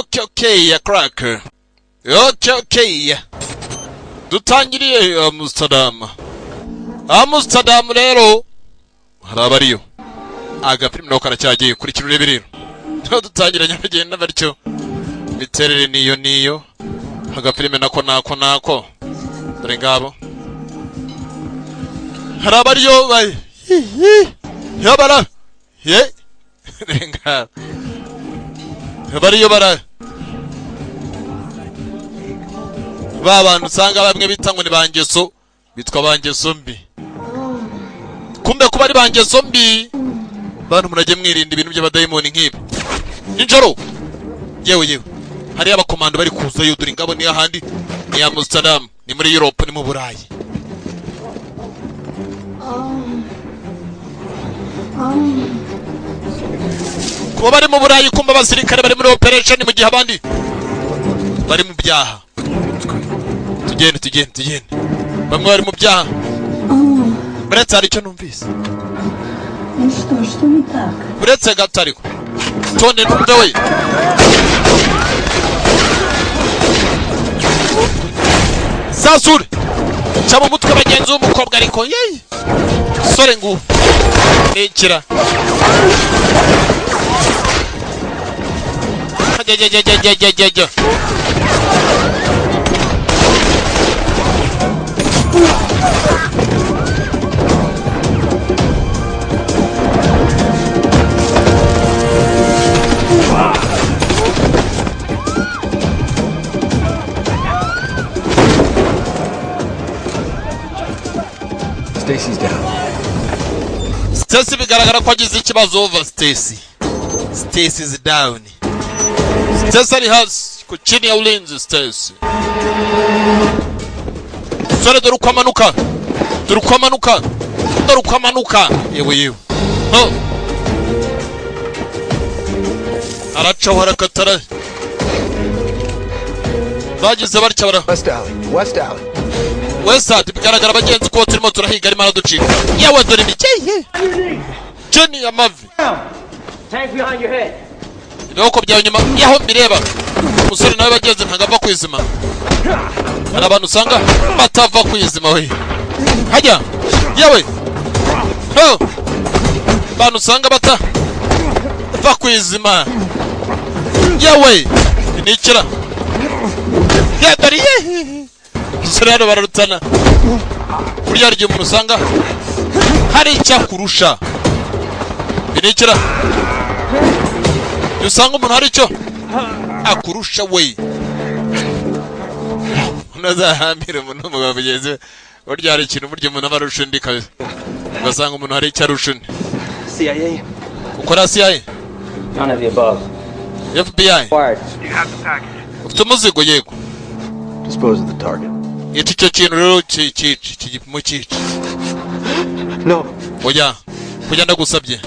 Okay, cracker. Okay. Dutangiriye Amsterdam. Amsterdam rero harabariyo. Agaprim no karacyagiye kuri kirurebe rero. Dutangira nyabagenda batyo. Miterere niyo. Agaprim nako. Dore ngabo. Harabariyo bay. Yabara. Ye. Dore ngabo. Habariyo bara babantu usanga bamwe bitangwa ni bangeso bitwa bangeso mbi kumbe kuba ari bangeso mbi bantu murage mwirinda ibintu by'abadayimoni nk'ibi ninjoro yewe hari abakomando bari kuza yo duri ngabo ni ahandi ni Amsterdam ni muri Europe ni mu Burayi kuba bari mu Burayi kumba abasirikare bari muri operation mu gihe abandi bari mu byaha tugende bamwe bari mu byaha buretse hari icyo numvise buretse gatariko tonde numve we sasure cyaba umutwe bagenzi w'umukobwa ariko yeyi sore ngu nekira ja. Stacy's down. Stacy bigaragara ko agize ikibazo over Stacy. Stacy is down. Stacy has ku chini ya ulinzi Stacy. Sore dore kwamanuka. Yewe. No. Aracha harakatara. Bagize barya bara. West Alley. Westside bigaragara bagenzi ko turimo turahiga ari mara ducika. Yawe dore bikeye. Jenny amavi. Tank behind your head. Iboko byawe nyuma yaho mbireba. Umusore nawe bagenzi ntagava kwizima. Hari abantu usanga batava kwizima we. Hajya. Yawe. No. Abantu usanga batava kwizima. Yawe. Nikira. Ya dariye. Sirano bararutana. Burya ryo umuntu usanga hari icyakurusha. Binikira. Usanga umuntu hari icyo akurusha we. Unazahambira umuntu mu bageze. Burya hari ikintu burya umuntu abarusha ndi kaze. Ugasanga umuntu hari icyo arusha. CIA. Ukora CIA? None of the above. FBI. You have the package. Ufite umuzigo yego. Dispose of the target. Icyo kintu rero kigipimo cyici. No. Oya. Kujya ndagusabye.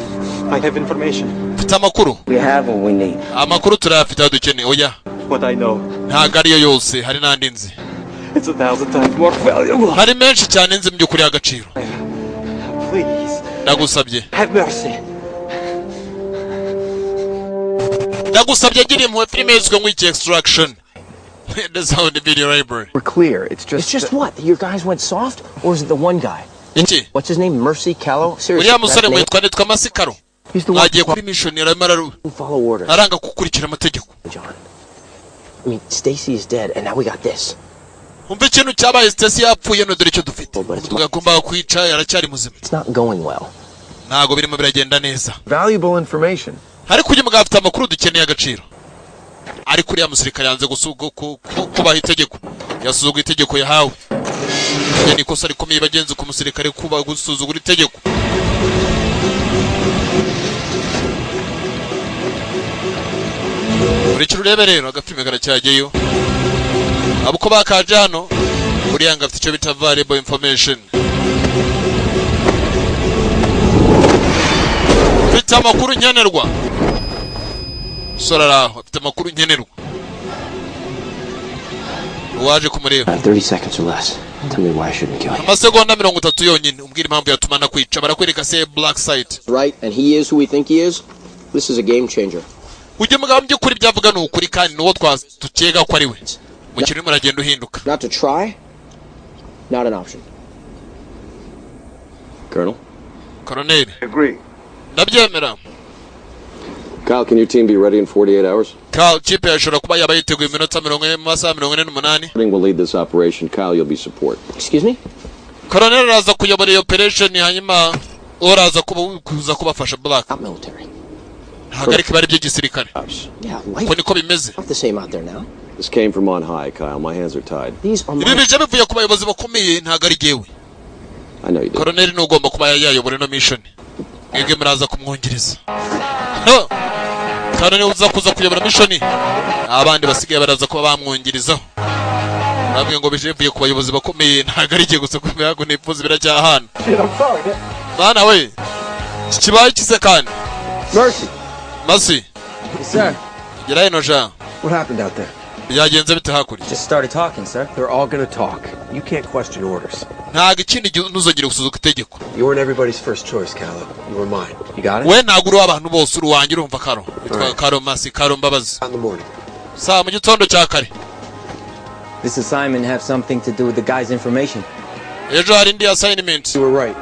I have information. Fite amakuru. We have what we need. Amakuru turayafite dukeneye. Oya. What I know. Ntago ariyo yose hari nandi nzi. It's 1,000 times more valuable. Hari menshi cyane nzi by'ukuri agaciro. Please. Ndagusabye. Have mercy. Ndagusabye gira impuhwe filime izwe nk'iki extraction. This is how the video library. We're clear. It's Just what? Your guys went soft, or is it the one guy? Iki? What's his name? Mercy Callow? Seriously. Uriya musore mwitwa Masikaro. He's the one Agiye kuri mission yaramara Follow orders. aranga gukurikira amategeko. John. I mean, Stacy is dead, and now we got this. Umva ikintu cyabaye Stacy yapfuye no dore icyo dufite. Tugagomba kwica yaracyari muzima. It's not going well. Ntago birimo biragenda neza. valuable information. Hari kujya mugafite amakuru dukeneye agaciro. Ari kuri ya musirikare yanze kubaha itegeko. Yasuzugura itegeko yahawe. Yani ikosa rikomeye bagenzi ku musirikare kuba gusuzugura itegeko. Uri kirurebe rero agafilme karacyageyo. Abuko bakaje hano uri yanga afite icyo bita valuable information. Fite amakuru nkenerwa. Soraraho afite amakuru nkenerwa. Waje kumureba. 30 seconds or less. Tell me why I shouldn't kill him. Amasegonda 30 yonyine umbwira impamvu yatumana kwica barakwereka se black site. Right, and he is who we think he is. This is a game changer. ujye mugabo by'ukuri byavuga ni ukuri kandi nuwo tukeka ko ari we mukiri muragenda uhinduka. Not to try? Not an option. Colonel? Colonel. Agree. Ndabyemera. Kyle, can your team be ready in 48 hours? Kyle, chipe yashobora kuba yaba yiteguye iminota 40 mu masaha 48. Will lead this operation. Kyle, you'll be support. Excuse me? Colonel araza kuyobora iyo operation hanyuma oraza kuza kubafasha Black. Not military. Hagarika bari by'igisirikare. Yeah, Ko niko bimeze. Not the same out there now. This came from on high, Kyle. My hands are tied. These are my... Ibi bije bivuye ku bayobozi bakomeye ntago ari gewe. I know you did. Colonel ni ugomba kuba yayobora no mission. Mwebwe muraza kumwongereza. No. Colonel uza kuza kuyobora mission. Abandi basigaye baraza kuba bamwongerezaho. Nabwiye ngo bije bivuye ku bayobozi bakomeye ntago ari gewe gusa kumenya ngo nifuza biracyahana. Bana we. Kibaye kise kandi. Mercy. Mercy. Yes, sir. Gerayo no ja. What happened out there? Byagenze bite hakuri? Just started talking, sir. They're all gonna talk. You can't question orders. Ntago ikindi ntuzongere gusuzuka itegeko. You weren't everybody's first choice, Caleb. You were mine. You got it? We ntago uri abantu bose uruwangira urumva Karo. Witwa Karo Masi, Karo Mbabazi. In the morning. Saa mu gitondo cya kare. This assignment have something to do with the guy's information. Ejo hari indi assignment. You were right.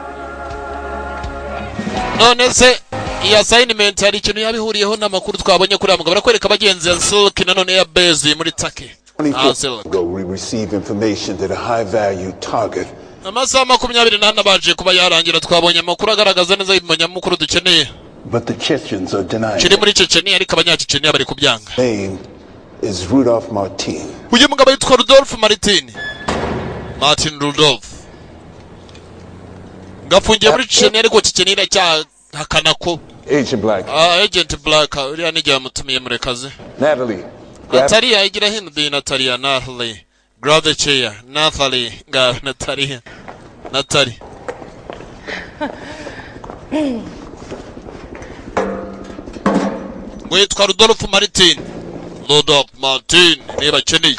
None se iyi assignment hari ikintu yabihuriyeho n'amakuru twabonye kuri amugabo barakwereka abagenzi ya Silk na none ya base muri Turkey. We receive information that a high value target. Amasaha 24 baje kuba yarangira twabonye amakuru agaragaza neza ibimanyamukuru dukeneye. But the Chechens are denying. Kiri muri Chechnya ariko abanyacechenya bari kubyanga. Name is Rudolph Martin. Uyu mugabo yitwa Rudolph Martin. Martin Rudolph. Ngafungiye muri Chechnya ariko Chechnya cya hakanako. Agent Black. Agent Black uriya nijya mutumiye muri kazi. Natalie. Natalia igira hindi Natalia Natalie. Grab the chair. Natalie ga Natalia. Natalie. Witwa Rudolph Martin. Rudolph Martin niba keneye.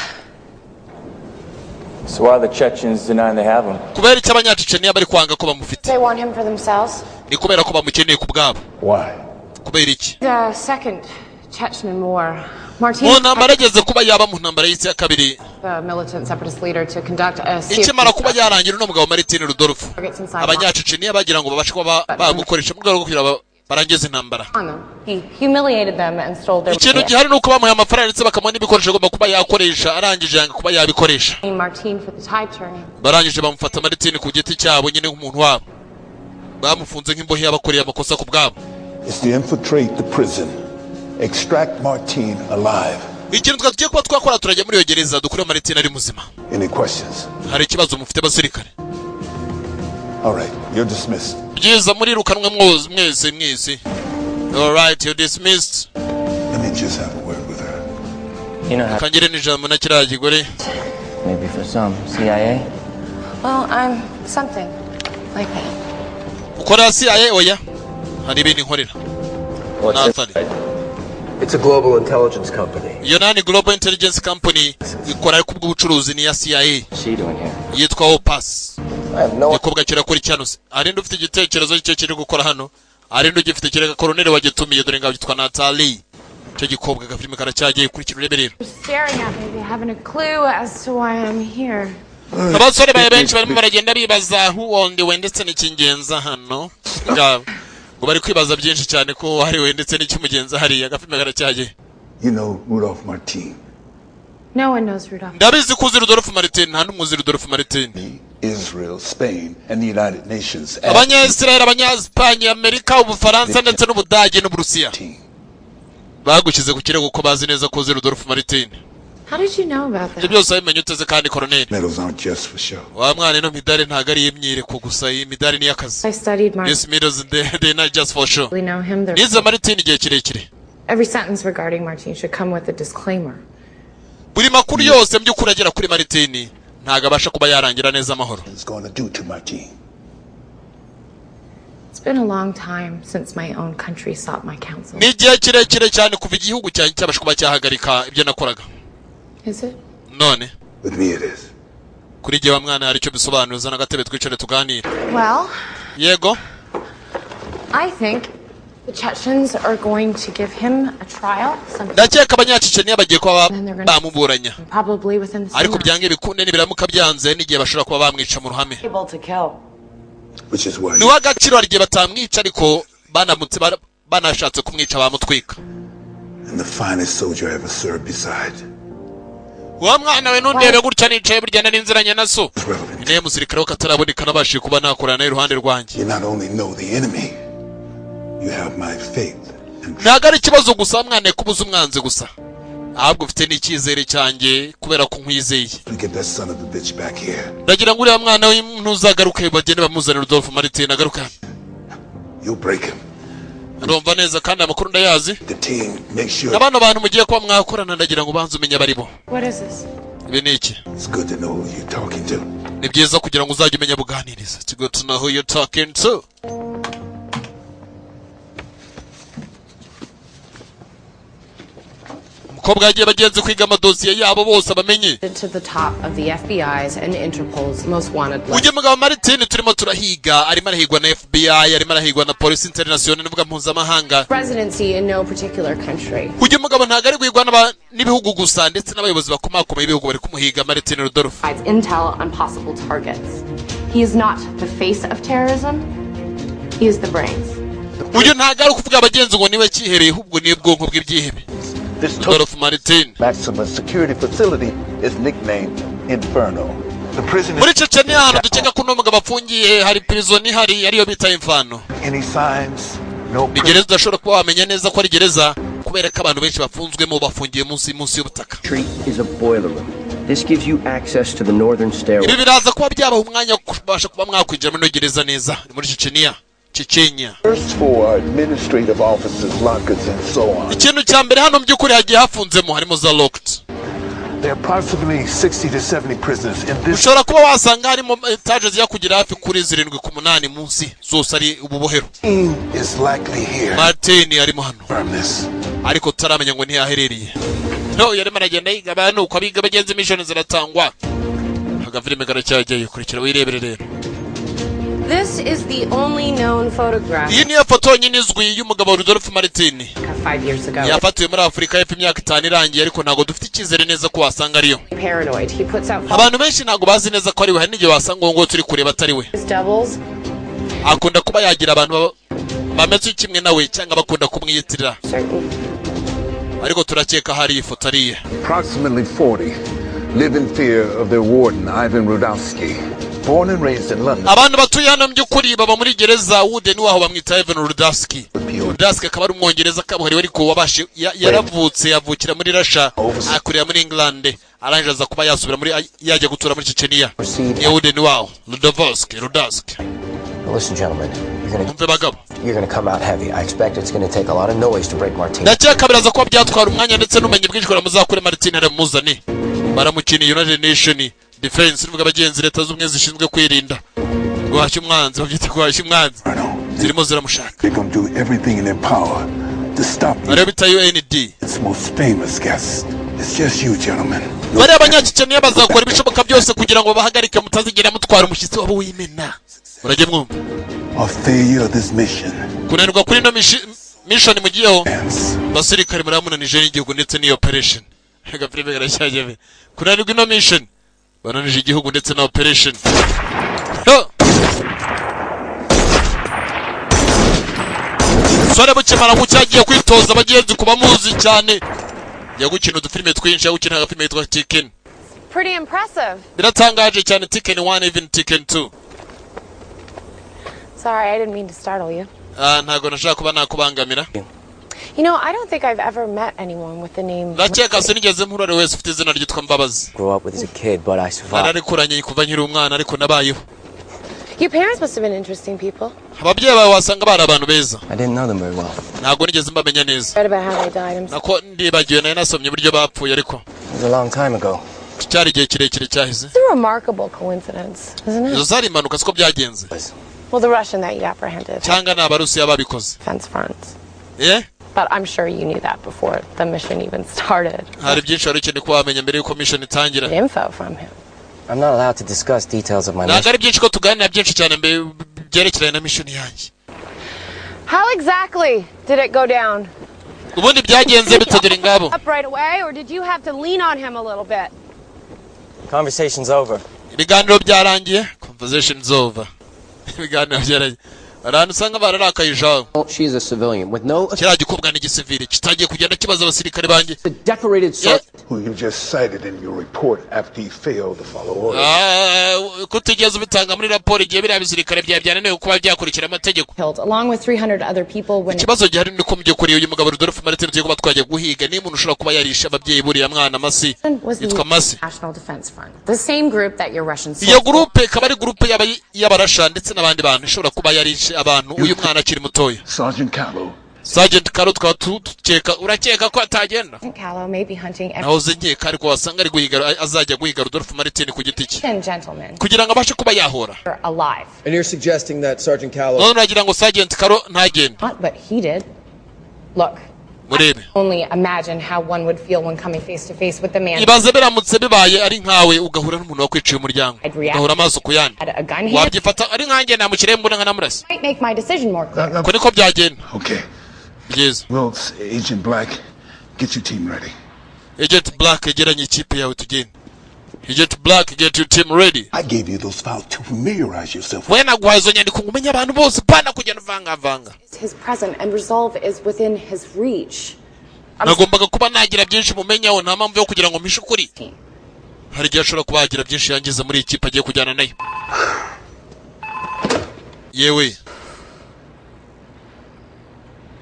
So why are the Chechens denying they have him? Kubera iki abanyacechenya bari kwanga ko bamufite? They want him for themselves. Ni kubera ko bamukeneye ku bwabo. Why? Kubera iki? The second Chechen war. Martin Mu ntambara ageze kuba yaba mu ntambara y'isi ya kabiri. The militant separatist leader to conduct a Ikimara kuba yarangira no mugabo Martin Rudolph. Abanyacechenya bagira ngo babashe kuba bagukoresha mu rwego rwo kugira barangize intambara. He humiliated them and stole their Ikintu gihari nuko bamuha amafaranga ndetse bakamuha n'ibikoresho agomba kuba yakoresha arangije yanga kuba yabikoresha. Martin for the tide turning. Barangije bamufata Martin ku giti cyabo nyine nk'umuntu wabo. Bamufunze nk'imbohe yabakoreye amakosa ku bwabo. Is to infiltrate the prison. Extract Martin alive. Ikintu twatugiye kuba twakora turajya muri iyo gereza dukure Martin ari muzima. Any questions? Hari ikibazo mufite basirikare? All right, you're dismissed. Byiza muri rukanwe mwese. All right, you're dismissed. Let me just have a word with her. You know how... Kangire n'ijambo na kiriya kigore. Maybe for some, CIA? Well, I'm something like that. Ukora CIA oya? Hari ibintu nkorera. Nathalie. It's a global intelligence company. Iyo nani Global Intelligence Company ikora ku bw'ubucuruzi ni ya CIA. She doing here? Yitwa Opas. I have no... Yakobwa kira kuri cyano se. Arinde ufite igitekerezo cyo kiri gukora hano. Arinde ugifite kirega Colonel wagitumiye dore ngabo yitwa Natalie. Cyo gikobwa gafilime karacyagiye kuri kino reberero. Staring at me, having a clue as to why I'm here. Abasore baye benshi barimo baragenda bibaza wondiwe ndetse n'ikingenza hano. Ngo bari kwibaza byinshi cyane ko hari we ndetse n'ikimugenza hari agafilime karacyagiye. You know Rudolph Martin. No one knows Rudolph. Ndabizi kuzi Rudolph Martin nta n'umuzi Rudolph Martin. Israel, Spain, and the United Nations. Abanya-Israel, Abanya-Spanye, Amerika, Ubufaransa ndetse n'Ubudage n'Uburusiya. Bagukize ku kirego ko bazi neza ko uzi Rudolph Martin. How did you know about that? Ibyo byose bimenye uteze kandi Colonel. Medals aren't just for show. Wa mwana ino midari ntago ari imyireko gusa iyi midari ni y'akazi. I studied Martin. These medals they're not just for show. We know him. Nize Martin igihe kirekire. Every sentence regarding Martin should come with a disclaimer. Buri makuru yose by'ukuri agera kuri Martin ntago abasha kuba yarangira neza amahoro. It's going to do to Martin. It's been a long time since my own country sought my counsel. Ni igihe kirekire cyane kuva igihugu cyanjye cyabasha kuba cyahagarika ibyo nakoraga. Is it? None. With me it is. Kuri gihe wa mwana hari icyo bisobanuye zana gatebe twicare tuganire. Well, Yego. I think The Chechens are going to give him a trial. ndakeka abanyaceceniya bagiye kuba bamuburanya Probably within the ariko byange bikunde nibiramuka byanze n'igihe bashobora kuba bamwica mu ruhame able to kill. Which is why ni w'agaciro hari igihe batamwica ariko banamutse banashatse kumwica bamutwika. and the finest soldier I ever served beside. Wa mwana we nundebe gutya nicaye burya narinziranye na so. Niye musirikare wo kataraboneka nabashije kuba nakorana iruhande rwanjye. You not only know the enemy, you have my faith. Ntago ari ikibazo gusa mwana kubuza umwanzi gusa. Ahubwo ufite n'icyizere cyanjye kubera ko nkwizeye. Ndagira ngo uriya mwana we ntuzagaruke bagende bamuzanira Rudolph Martin agaruka. You break him. Ndumva neza kandi amakuru ndayazi. The team make sure. Abana bantu mugiye kuba mwakorana ndagira ngo banze umenye baribo. What is this? Ibi ni iki? It's good to know who you're talking to. Ni byiza kugira ngo uzajye umenya buganiriza. It's good to know who you're talking to. Umukobwa yagiye bagenzi kwiga amadosiye yabo bose abamenye. To the top of the FBI's and Interpol's most wanted list. Uje mugabo Martin turimo turahiga arimo arahigwa na FBI arimo arahigwa na Police International nivuga mpuzamahanga. Presidency in no particular country. Uje mugabo ntago ari kwigwa n'ibihugu gusa ndetse n'abayobozi bakomakomeye ibihugu bari kumuhiga Martin Rudolph. Intel on possible targets. He is not the face of terrorism. He is the brains. Uje ntago ari kuvuga abagenzi ngo niwe kihereye ahubwo ni bwonko bw'ibyihebe. Rudolph Martin. Maximum security facility is nicknamed Inferno. The prison muri Chechnya hano dukeka ko no mugabo afungiye hari prison ihari ariyo bita Inferno. Any signs? No. Gereza udashobora kuba wamenya neza ko ari gereza kubera ko abantu benshi bafunzwemo bafungiye munsi y'ubutaka. Street is a boiler room. This gives you access to the northern stairway. Ibi biraza kuba byabaho umwanya kubasha kuba mwakwinjira muri gereza neza muri Chechnya. First four administrative offices, lockers and so on. Ikintu cya mbere hano by'ukuri hagiye hafunzemo harimo za locked. There are approximately 60 to 70 prisoners in this. Ushobora kuba wasanga harimo etaje zijya kugira hafi kuri 7 ku 8 munsi zose ari ububohero. Is likely here. Martin arimo hano. Ariko taramenya ngo ntiyaherereye. No yarimo aragenda yiga abantu uko abiga bagenzi mission ziratangwa. Agafilime karacyajyaye kurikira wirebere rero. This is the only known photograph. Iyi ni foto nyine izwi y'umugabo Rudolph Martin. 5 years ago. Yafatiwe muri Afrika y'Epfo imyaka 5 irangiye ariko ntago dufite icyizere neza ko wasanga ariyo. Paranoid. He puts out abantu benshi ntago bazi neza ko ari we hari n'igihe wasanga ngo turi kureba atari we. Akunda kuba yagira abantu bameze kimwe nawe cyangwa bakunda kumwiyitirira. Ariko turakeka hari ifoto ariye. Approximately 40 live in fear of their warden Ivan Rudowski. Born and raised in London. Abantu batuye hano by'ukuri baba muri gereza Wooden waho bamwita Ivan Rudowski. Rudowski akaba ari umwongereza kabuhariwe ariko wabashi yaravutse yavukira muri Russia akurira muri England arangije aza kuba yasubira muri yajya gutura muri Chechnya. Ni Wooden waho Rudowski. Listen, gentlemen, you're gonna come out heavy. I expect it's gonna take a lot of noise to break Martin. Ndakeka biraza kuba byatwara umwanya ndetse n'umenye bwinshi ko muzakure Martin aramuzane. Baramukiniye United Nation Defense nivuga abagenzi leta z'ubumwe zishinzwe kwirinda guhashya umwanzi babyita guhashya umwanzi zirimo ziramushaka. They're going to do everything in their power to stop you. Ariyo bita UND. Its most famous guest. It's just you, gentlemen. Bari abanyaceceniya bazakora ibishoboka byose kugira ngo bahagarike mutazigera mutwara umushyitsi wabo w'imena. Murajye mwumva. A failure of this mission. Kunanirwa kuri no mission mugiyeho. Basirikare muramunanije n'igihugu ndetse n'iyo operation. Hega prive garashyaje. Kunanirwa ino mission. Bananije igihugu ndetse na operation. Sore bukimara gucyagiye kwitoza abagenzi kuba muzi cyane. Yagukina udufilime twinshi yagukina agafilime yitwa Tiken. Pretty impressive. Biratangaje cyane Tiken 1 even Tiken 2. Sorry, I didn't mean to startle you. Ntago nashaka kuba nakubangamira. You know, I don't think I've ever met anyone with the name. Ndakeka sinigeze mpurare wese ufite izina ryitwa Mbabazi. Grew up with as a kid, but I survived. Narakuranye kuva nkiri umwana ariko nabayeho. Your parents must have been interesting people. Ababyeyi bawe wasanga bari abantu beza. I didn't know them very well. Ntago nigeze mbamenya neza. Read about how they died. Nako ndibagiwe nayo nasomye uburyo bapfuye ariko. It was a long time ago. Cyari igihe kirekire cyahise. It's a remarkable coincidence, isn't it? Izo zari impanuka siko byagenze. Well, the Russian that you apprehended. Cyangwa n'Abarusiya babikoze. Defense fronts. Yeah? But I'm sure you knew that before the mission even started. Hari byinshi wari ukeneye kuba wamenya mbere yuko mission itangira. Info from him. I'm not allowed to discuss details of my mission. Nagari byinshi ko tuganira byinshi cyane mbere byerekeranye na mission yanjye. How exactly did it go down? ubundi byagenze bitadura ingabo Up right away, or did you have to lean on him a little bit? Conversation's over. ibiganiro byarangiye conversation's over ibiganiro byarangiye abantu usanga bararakaye ijambo Well, she's a civilian with no kiriya gikobwa ni igisivili kitagiye kugenda kibaza abasirikare banjye a decorated sergeant. Who you just cited in your report after he failed to follow orders. kutigeze ubitanga muri raporo igihe biriya bisirikare byananiwe kuba byakurikira amategeko Killed, along with 300 other people when ikibazo gihari ni ko mugiye uyu mugabo Rudolphe Martin tugiye kuba twagiye guhiga ni umuntu ushobora kuba yarisha ababyeyi buriya mwana Masi was the yitwa Masi National Defense Fund, the same group that your Russian iyo groupe ikaba ari groupe y'abarasha ndetse n'abandi bantu ishobora kuba yarishe abantu uyu mwana akiri mutoya Sergeant Carlo tukaba tukeka urakeka ko atagenda Callow may be hunting nahoze nkeka ariko wasanga ari guhiga azajya guhiga Rudolphe Martin ku giti cye gentlemen kugira ngo abashe kuba yahora alive. And you're suggesting that Sergeant Callow... none uragira ngo Sergeant Carlo ntagende But he did. Look, murebe only imagine how one would feel when coming face to face with the man ibaze biramutse bibaye ari nkawe ugahura n'umuntu wakwiciye umuryango ugahura amaso ku yandi had a gun here. wabyifata ari nkanjye namukire mbona nka namurasa Might make my decision more clear. ko niko byagenda Okay. Yes. Well, Agent Black, get your team ready. Agent Black geranya ikipe yawe tugende Agent Black, get your team ready. I gave you those files to familiarize yourself with. Naguhaye izo nyandiko ngo umenye abantu bose pana kugenda uvangavanga. His present and resolve is within his reach. Nagombaga kuba nagira byinshi mumenyaho nta mpamvu yo kugira ngo mpishe ukuri. Hari igihe ashobora kuba yagira byinshi yangiza muri ikipe agiye kujyana nayo. Yewe.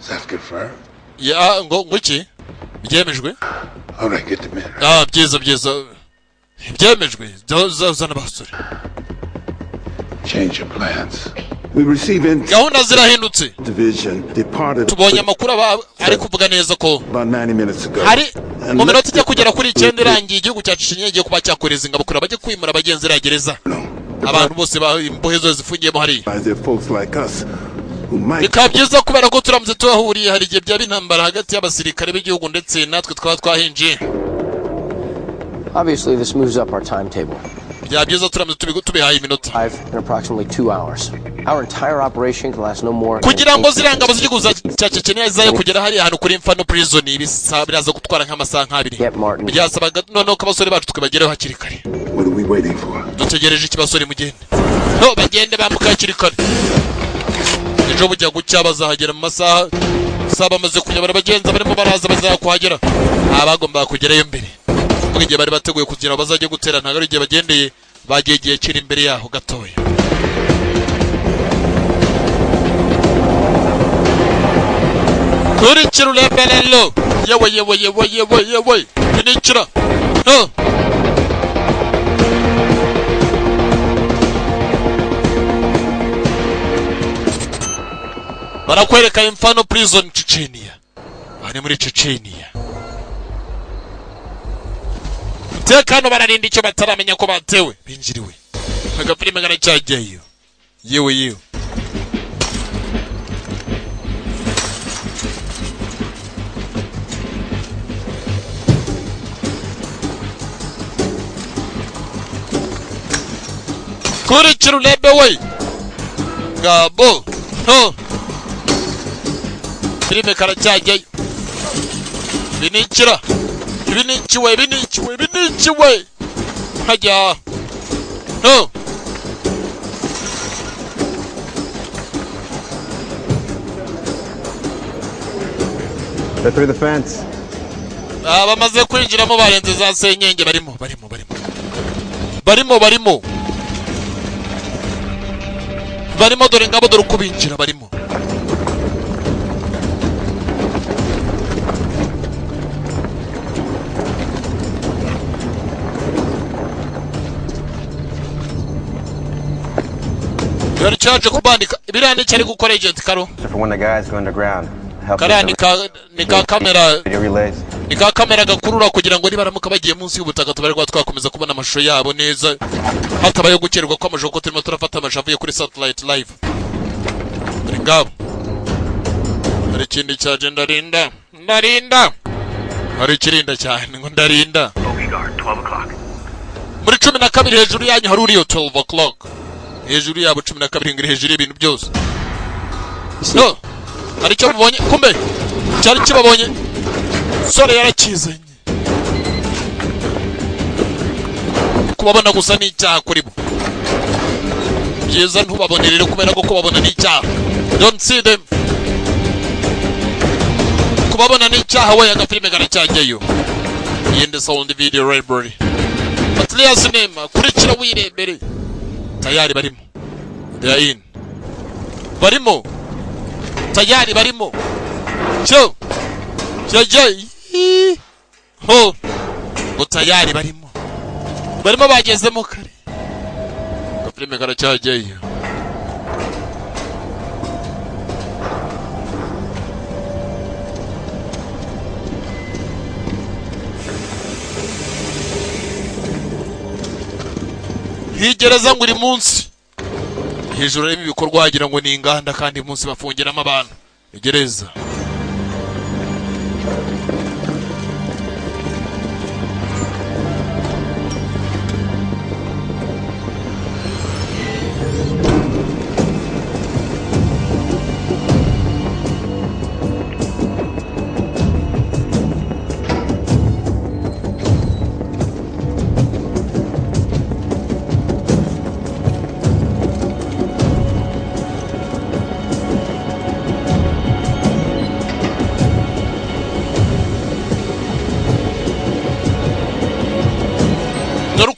Is that confirmed? Ya ngo iki? Byemejwe? All right, get the men. Byiza. Byemejwe. Zana basore. Change your plans. We receive in gahunda zirahindutse. Division departed. Tubonye amakuru ari kuvuga neza ko about 90 minutes ago. Hari mu minota ijya kugera kuri 9 irangiye igihugu cyacu kinyegiye kuba cyakoreza ingabo kura bajye kwimura abagenzi ragereza. Abantu bose ba imbohezo zifungiyemo hari. Bikaba byiza kubera ko turamutse tuhahuriye hari igihe byaba intambara hagati y'abasirikare b'igihugu ndetse natwe twaba twahinjiye. Obviously, this moves up our timetable. byaba byiza turamutse tubihaye iminota. In approximately 2 hours. Our entire operation can last no more. Kugira ngo zirangabo z'igiguza cyacekeneye zayo kugera hari ahantu kuri Infano Prison biraza gutwara nk'amasaha nk'abiri. Byasabaga noneho ko abasore bacu twibagereho hakiri kare. What are we waiting for? Dutegereje ikibasore mugende. No bagende bamuka hakiri kare. Ejo bujya gucya bazahagera mu masaha saba maze kunyabara bagenza barimo baraza bazakuhagera. Abagomba kugerayo mbere. Mu gihe bari bateguye kugira bazajye gutera ntago igihe bagendeye bagegeye kiri imbere yaho gatoya. Kuri kirulembelelo. Yewe. Binikira. Barakwereka Infano Prison Chechnya. Ari muri Chechnya. Tekano bararinda icyo bataramenya ko batewe binjiriwe. Agafilime garacyagiye. Yewe. Kuri kirulebe we. Gabo. Filime karacyagiye. Binikira. Binichiwe. Hajya. They're through the fence. Bamaze kwinjiramo barenze za senyenge barimo. Barimo dore ngabo dore kubinjira barimo. You're charged kubandika ibirane cyari gukora agent Karo. For when the guys go underground. Karani ka kamera. Ni ka kamera gakurura kugira ngo nibaramuka bagiye munsi y'ubutaka tubarirwa twakomeza kubona amashusho yabo neza. Hatabaye gukererwa kwa amajoko turimo turafata amashavuye kuri satellite live. Ngabo. Hari ikindi cyaje ndarinda. Hari ikirinda cyane ngo ndarinda. Muri 12 hejuru yanyu hari uriyo 12 o'clock. Hejuru yabo 12 ngiri hejuru y'ibintu byose. No. hari icyo mubonye kumbe cyari kibabonye sore yarakizanye kubabona gusa n'icyaha kuri bo byiza ntubabone rero kubera ko kubabona n'icyaha don't see them kubabona n'icyaha we agafilime karacyageyo yende sound video library Atlias name kurikira wirebere tayari barimo they are in barimo tayari barimo cyo jay ho ngo tayari barimo bagezemo kare agafilime karacyageyo higereza ngo uri munsi hejuru y'ibyo bikorwa wagira ngo ni inganda kandi munsi bafungiramo abantu igereza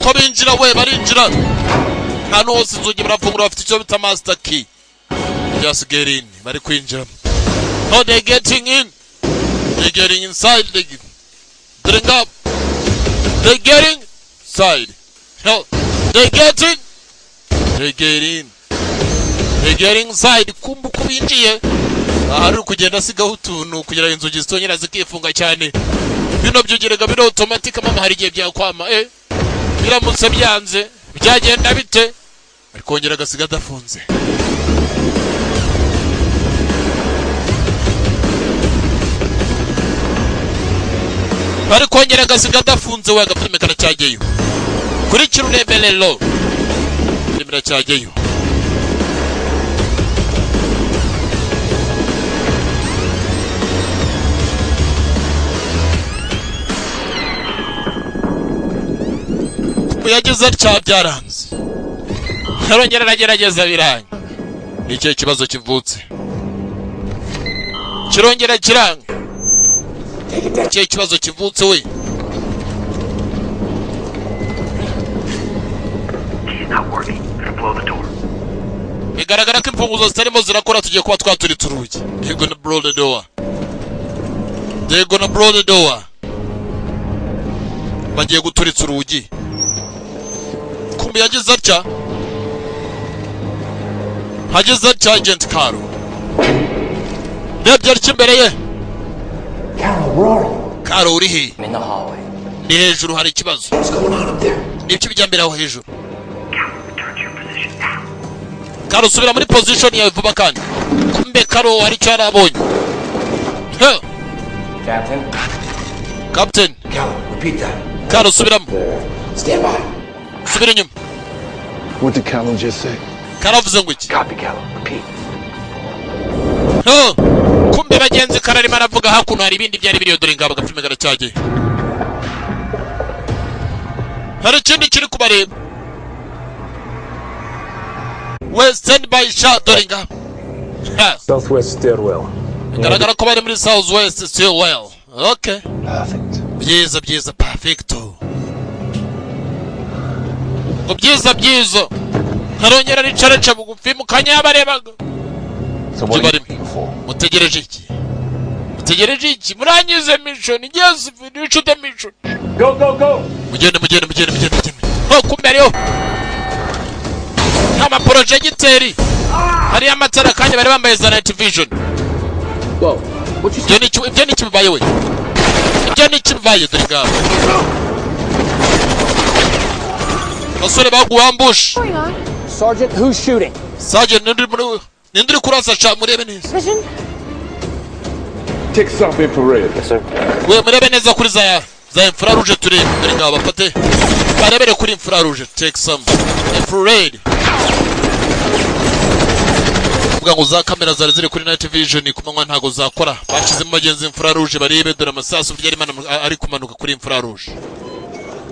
ko binjira we barinjira hano hose inzugi barafungura bafite icyo bita master key just get in bari kwinjira no they getting in they getting inside they drink up they getting inside hell they getting inside kumbu kubinjiye ahari kugenda sigaho utuntu kugira inzugi zitongera zikifunga cyane bino byugerega bino automatic mama hari gihe byakwama biramutse byanze byagenda bite ariko kongera gasiga dafunze bari kongera gasiga dafunze we agafilime karacyageyo kuri kirurebelelo filime cyageyo yageze cya byaranze arongera aragerageza biranga nicyo kibazo kivutse kirongera kiranga nicyo kibazo kivutse we bigaragara ko imfunguzo zitarimo zirakora tugiye kuba twaturitse urugi they're gonna blow the door bagiye guturitsa urugi kumbi yagize atya agent Karo nebye ariko imbere ye Karo uri he ni hejuru hari ikibazo nibyo bijya mbere aho hejuru Karo subira muri position yawe vuba kandi kumbe Karo hari icyo arabonye Captain Repeat that. Karo subiramo Stand by. subira inyuma What did Callum just say? Karavuze ngo iki Copy, Callum. Repeat. kumbe bagenzi kararimo aravuga hakuno hari ibindi byari biriyo dore ngabo gapfime garacyagiye hari ikindi kiri kubareba Western by shot dore ngabo Southwest stairwell. Garagara ko bari muri Southwest stairwell. Okay. Perfect. Byiza perfecto. Ngo byiza. Harongera ricareca bugufi mu kanya yabarebaga. So what are you looking for? Mutegereje iki? Murangize mission. Yes, finish the mission. Go. Mugende. Kumbe ariyo. Kama projecteri. Hari amatara kanya bari bambaye za night vision. Whoa. What you Ibyo ni kibaye we. Ibyo ni kibaye dore ngabo. Basore baguambush. Sergeant, who's shooting? Sergeant nindiri kurasa cha murebe neza. Vision? Take some infrared. Yes, sir. We murebe neza kuri za infrarouge turebe dore ngabo bafate. Barebere kuri infrarouge. Take some infrared. kuvuga ngo za kamera zari ziri kuri night vision kumanywa ntago zakora bashizemo bagenzi infrarouge barebe dore amasasu byari ari kumanuka kuri infrarouge.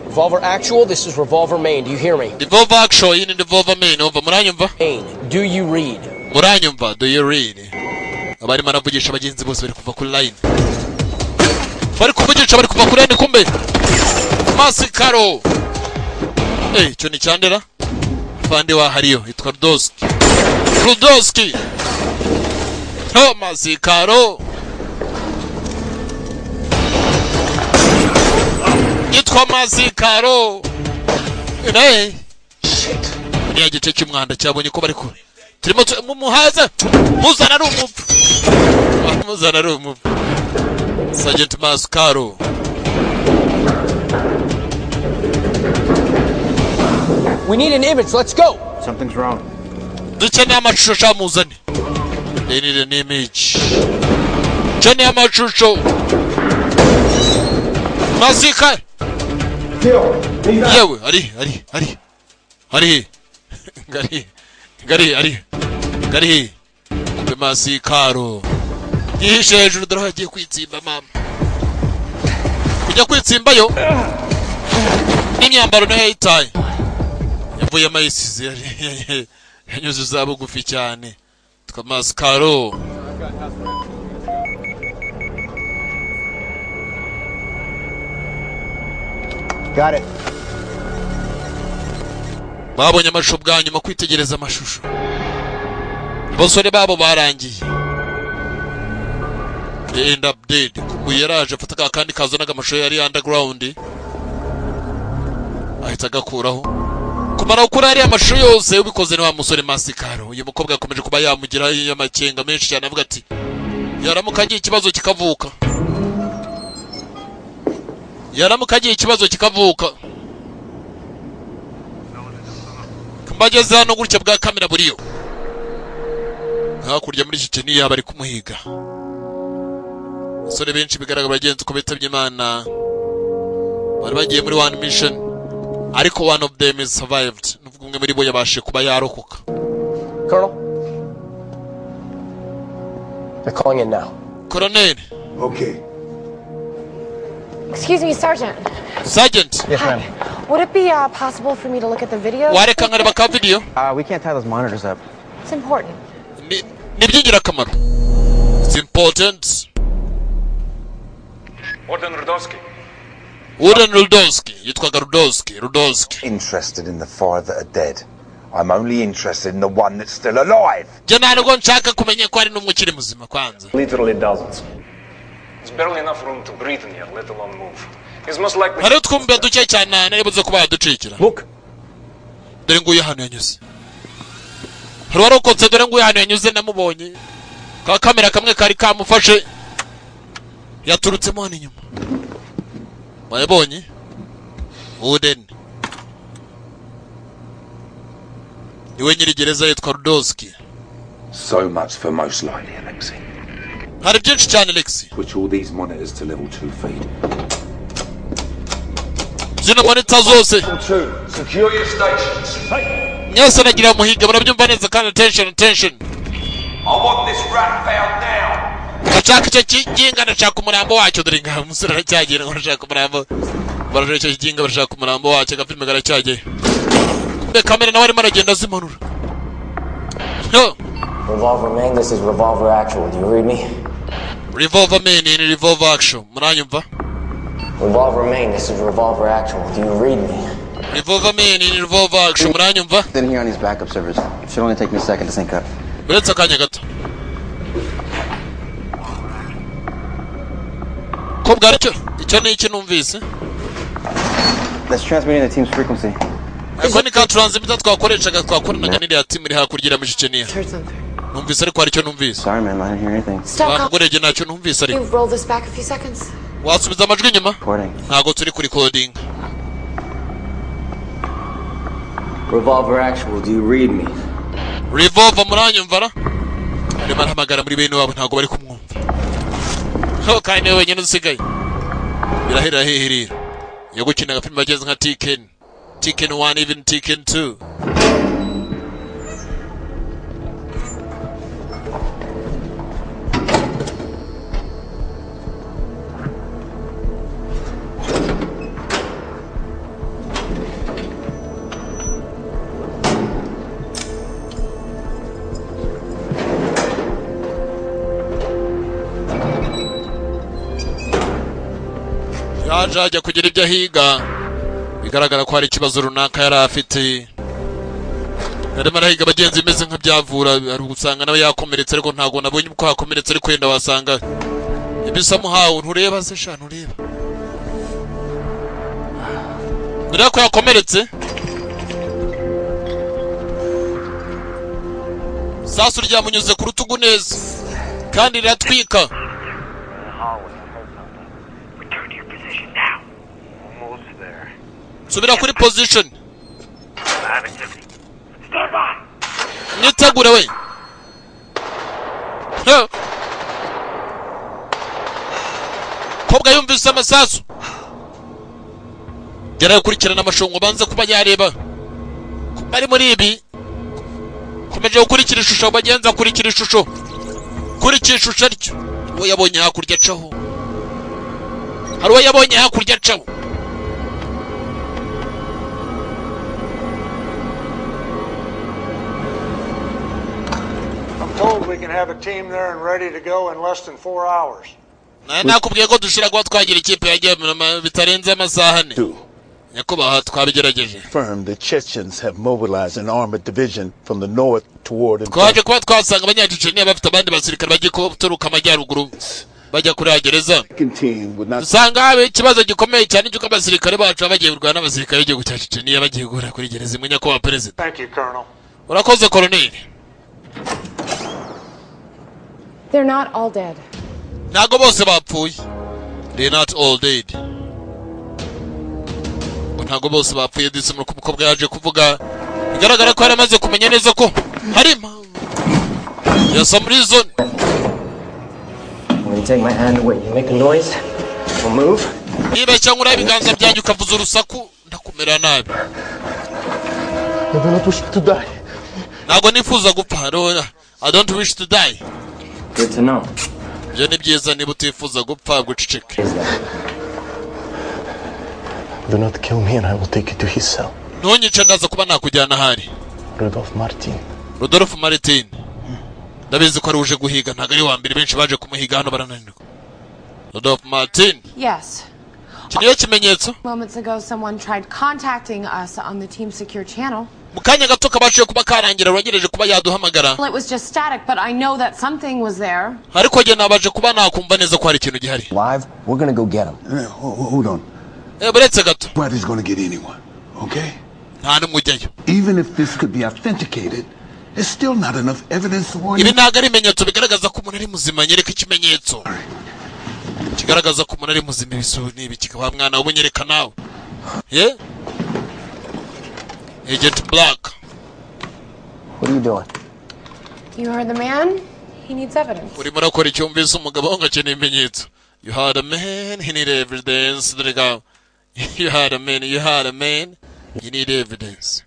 Revolver actual, this is revolver main. Do you hear me? Revolver actual, in revolver main. Over. Muranyumva? Do you read? Muranyumva, do you read? Abari maravugisha abagenzi bose bari kuva kuri line. Bari kuvugisha bari kuva kuri line kumbe. Masikaro. Cyo ni cyandera. Fande wa hariyo itwa Rudoski. Rudoski. Oh, Masikaro. Yitwa Masikaro. Shit. Ni agice cy'umwanda cyabonye ko bari kure. Turimo mu muhaza. Muzana ari umupfu. Muzana ari umupfu. Sergeant Masikaro. We need an image. Let's go. Something's wrong. Dukeneye amashusho shamuzane. They need an image. Dukeneye amashusho. Masikaro. Yewe, ari. Gari. Kumbe Masikaro. Yihishe hejuru dore hagiye kwitsimba mama. Kujya kwitsimbayo. N'imyambaro nayo yitaye. Yavuye amayisize yanyuze zabugufi cyane. Twa Masikaro. Got it. Babonye amashusho bwa nyuma kwitegereza amashusho. Bosore babo barangiye. They end up dead. Kuyaraje afata kandi kazonaga amashusho yari underground. Ahita gakuraho. Kumara ukura ari amashusho yose ubikoze ni wa musore Masikaro. Uyu mukobwa akomeje kuba yamugira y'amakenga menshi cyane avuga ati yaramukagiye ikibazo kikavuka. Yaramukagiye ikibazo kikavuka. Mbageze hano gutya bwa kamera buriyo. Hakurya muri Chechenia bari kumuhiga. Sore benshi bigaragara bagenzi ko bitabye Imana. Bari bagiye muri one mission. Ariko one of them is survived. Nuvuga umwe muri bo yabashe kuba yarokoka. Colonel? They're calling in now. Colonel. Okay. Excuse me, Sergeant. Sergeant. Yes, ma'am. Would it be possible for me to look at the video? Wareka ngareba ka video? We can't tie those monitors up. It's important. Ni byingira kamaro. It's important. Warden Rudowski. Warden Rudowski. Yitwaga Rudowski. Interested in the 5 that are dead. I'm only interested in the one that's still alive. Jana nubwo nshaka kumenya ko ari n'umukiri muzima kwanza. Literally dozens. There's barely enough room to breathe in here, let alone move. He's most likely... Hari twumbe duke cyane naribuze kuba yaducikira. Look. Dore nguye hano yanyuze. Hari warokotse dore nguye hano yanyuze namubonye. Ka kamera kamwe kari kamufashe. Yaturutsemo hano inyuma. Wayabonye? Wooden. Niwe nyiri gereza yitwa Rudowski. So much for most likely, Alexei. Hari byinshi cyane Alexei. Switch all these monitors to level 2 feed. Zino monitor zose. Secure your stations. Nyasa nagira muhiga barabyumva neza kandi attention. I want this rat found now. Gachaka cyo kijinga ndashaka umurambo wacyo dore ngaho umusore aracyagira ngo ndashaka umurambo. Baraje cyo kijinga barashaka umurambo wacyo gafilme garacyagiye. Kumbe kamera nawe arimo aragenda zimanura. Revolver main, this is revolver actual. Do you read me? Revolver main in revolver action. Muranyumva? Revolver main, this is revolver actual. Do you read me? Revolver main in revolver action. Muranyumva? Then here on these backup servers. Should only take me a second to sync up. Biretsa kanya gato. Ko bwaricyo? Icyo ni iki numvise? That's transmitting the team's frequency. Ako ni ka transmitter twakoreshaga twakoranaga n'iriya team iri hakurya mu Chechenia. Numvise ariko haricyo numvise. Sorry, man, I didn't hear anything. Stop. Ngorege ntacyo numvise ariko. You roll this back a few seconds. Wasubiza amajwi inyuma? Recording. Ntago turi kuri recording. Revolver actual, do you read me? Revolver muranyumva ra? Ari barahamagara muri bene wabo ntago bari kumwumva. Kandi wenyine usigaye. Birahera hehirira. Yo gukina agafilm bageze nka Tekken 1 even Tekken 2. yaje ajya kugira ibyo ahiga bigaragara ko hari ikibazo runaka yari afite. Yarimo arahiga abagenzi bimeze nk'ibyavura, ari gusanga nawe yakomeretse ariko ntago nabonye uko yakomeretse ariko yenda wasanga ibisamuhawe. Ntureba se sha, ntureba bira ko yakomeretse. Sasu ryamunyuze ku rutugu neza kandi riratwika. Subira kuri position. Nitegure we. Kobwa yumvise amasasu. Gera gukurikirana amashongo banze kuba yareba. Bari muri ibi. Komeje gukurikira ishusho bagenza kurikira ishusho. Kurikira ishusho ryo. Uwo yabonye hakurya caho. Hari uwo yabonye hakurya caho. Told we can have a team there and ready to go in less than 4 hours. Nakubwiye ko dushira kwa twagira ikipe yagiye bitarenze amasaha ane. Nyakubaha twabigerageje. Confirmed the Chechens have mobilized an armored division from the north toward. Twaje kuba twasanga abanyacecenia bafite abandi basirikare bagiye kuturuka amajyaruguru bajya kuri agereza. Dusanga habe ikibazo gikomeye cyane cy'uko abasirikare bacu bagiye kurwana n'abasirikare b'igihugu cya Chechenia bagiye guhura kuri gereza imwe. Nyakubahwa Perezida. Thank you, Colonel. Urakoze Colonel. They're not all dead. Ntago bose bapfuye. They're not all dead. Ntago bose bapfuye. Disi mu mukobwa yaje kuvuga bigaragara ko yaramaze kumenya neza ko hari ya some reason. When you take my hand away, you make a noise, we'll move. Niba cyangwa ibiganza byanjye ukavuza urusaku ndakumera nabi. I do not wish to die. Ntago nifuza gupfa. I don't wish to die. Good to know. Byo ni byiza niba utifuza gupfa guceceke. Do not kill me and I will take you to his cell. Ntunyice ndaza kuba nakujyana hari. Rodolphe Martin. Ndabizi ko ari uje guhiga ntago ari wa mbere benshi baje kumuhiga hano barananirwa. Rodolphe Martin. Yes. Kiniyo kimenyetso. Moments ago someone tried contacting us on the Team Secure channel. Mukanya gato kabashiye kuba karangira uragereje kuba yaduhamagara. Well, it was just static, but I know that something was there. Ariko je nabaje kuba nakumva neza ko hari ikintu gihari. Live, we're going to go get him. Hold on. Buretse gato. Nobody's going to get anyone, okay? Nta n'umujyayo. Even if this could be authenticated, there's still not enough evidence to warn you. Ibi ntago ari ibimenyetso bigaragaza ko umuntu ari muzima. Nyereka ikimenyetso kigaragaza ko umuntu ari muzima. Ibisu nibi kikaba mwana ubunyereka nawe. Yeah? Agent Black. What are you doing? You heard the man? He needs evidence. Uri murakora icyumvise umugabo ngo akeneye ibimenyetso. You heard a man, he need evidence. You heard a man, you heard a man, you need evidence.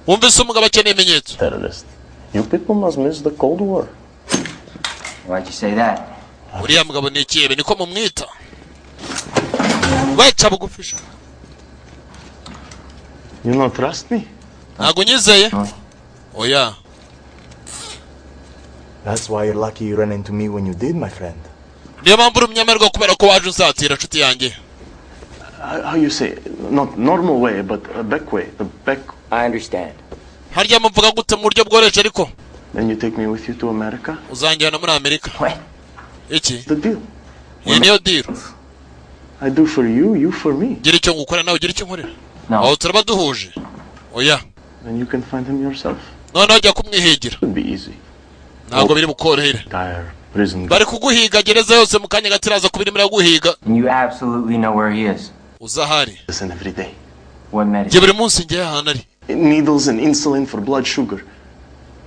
Wumvise umugabo akeneye ibimenyetso. Terrorist. You people must miss the Cold War. Why'd you say that? Uriya mugabo ni ikiyebe niko mumwita. Wacha bugufisha. You don't trust me? Ntago nyizeye. Oya. That's why you're lucky you ran into me when you did, my friend. Niyo mpamvu uri umunyamerika kubera ko waje unsatira nshuti yanjye. How you say? Not normal way, but a back way. The back. I understand. Harya mvuga gute mu buryo bworoheje ariko? Then you take me with you to America? Uzanjyana muri Amerika. What? Iki? The deal. Niyo deal. I do for you, you for me. Gira icyo ngukora nawe gira icyo nkorera. No. Aho turaba duhuje. Oya. Then you can find him yourself. Noneho jya kumwihigira. It'll be easy. Ntabwo biri bukorohere. Prison. Bari kuguhiga gereza yose mu kanya gatiraza kubirimira guhiga. And you absolutely know where he is. Uzahari. Listen every day. What medicine? Buri munsi ngiye ahantu ari. Needles and insulin for blood sugar.